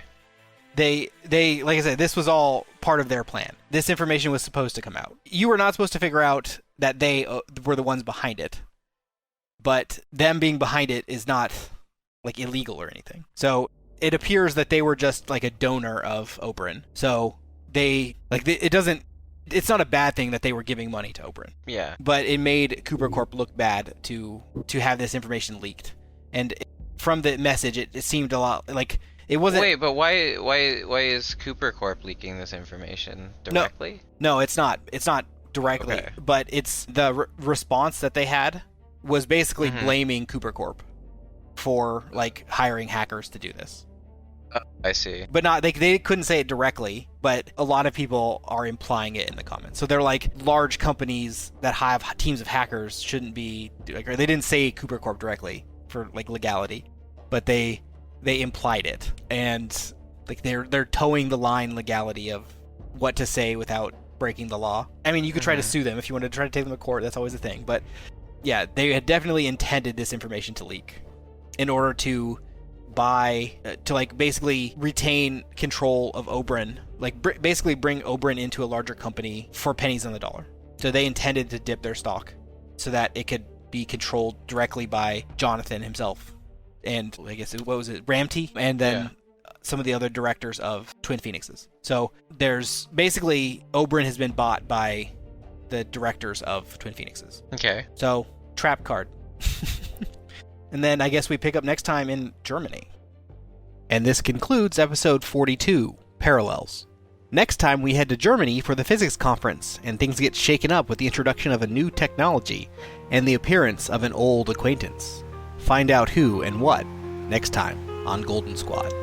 They, like I said, this was all part of their plan. This information was supposed to come out. You were not supposed to figure out that they were the ones behind it. But them being behind it is not, like, illegal or anything. So it appears that they were just, like, a donor of Oberyn. So it's not a bad thing that they were giving money to Oberyn. Yeah. But it made Cooper Corp look bad to have this information leaked. And from the message, it seemed a lot like it wasn't... Wait, but why is Cooper Corp leaking this information directly? No, it's not. It's not directly. Okay. But it's the response that they had was basically blaming Cooper Corp for, like, hiring hackers to do this. I see. But not they couldn't say it directly, but a lot of people are implying it in the comments. So they're like, large companies that have teams of hackers shouldn't be, like, or they didn't say Cooper Corp directly for, like, legality, but they implied it, and, like, they're towing the line legality of what to say without breaking the law. I mean, you could try to sue them if you wanted to try to take them to court. That's always a thing. But yeah, they had definitely intended this information to leak in order to like, basically retain control of Oberyn, like, basically bring Oberyn into a larger company for pennies on the dollar. So they intended to dip their stock so that it could be controlled directly by Jonathan himself, and I guess what was it, Ramty, and then some of the other directors of Twin Phoenixes. So there's basically Oberyn has been bought by the directors of Twin Phoenixes. Okay. So trap card. And then I guess we pick up next time in Germany. And this concludes episode 42, Parallels. Next time we head to Germany for the physics conference, and things get shaken up with the introduction of a new technology and the appearance of an old acquaintance. Find out who and what next time on Golden Squad.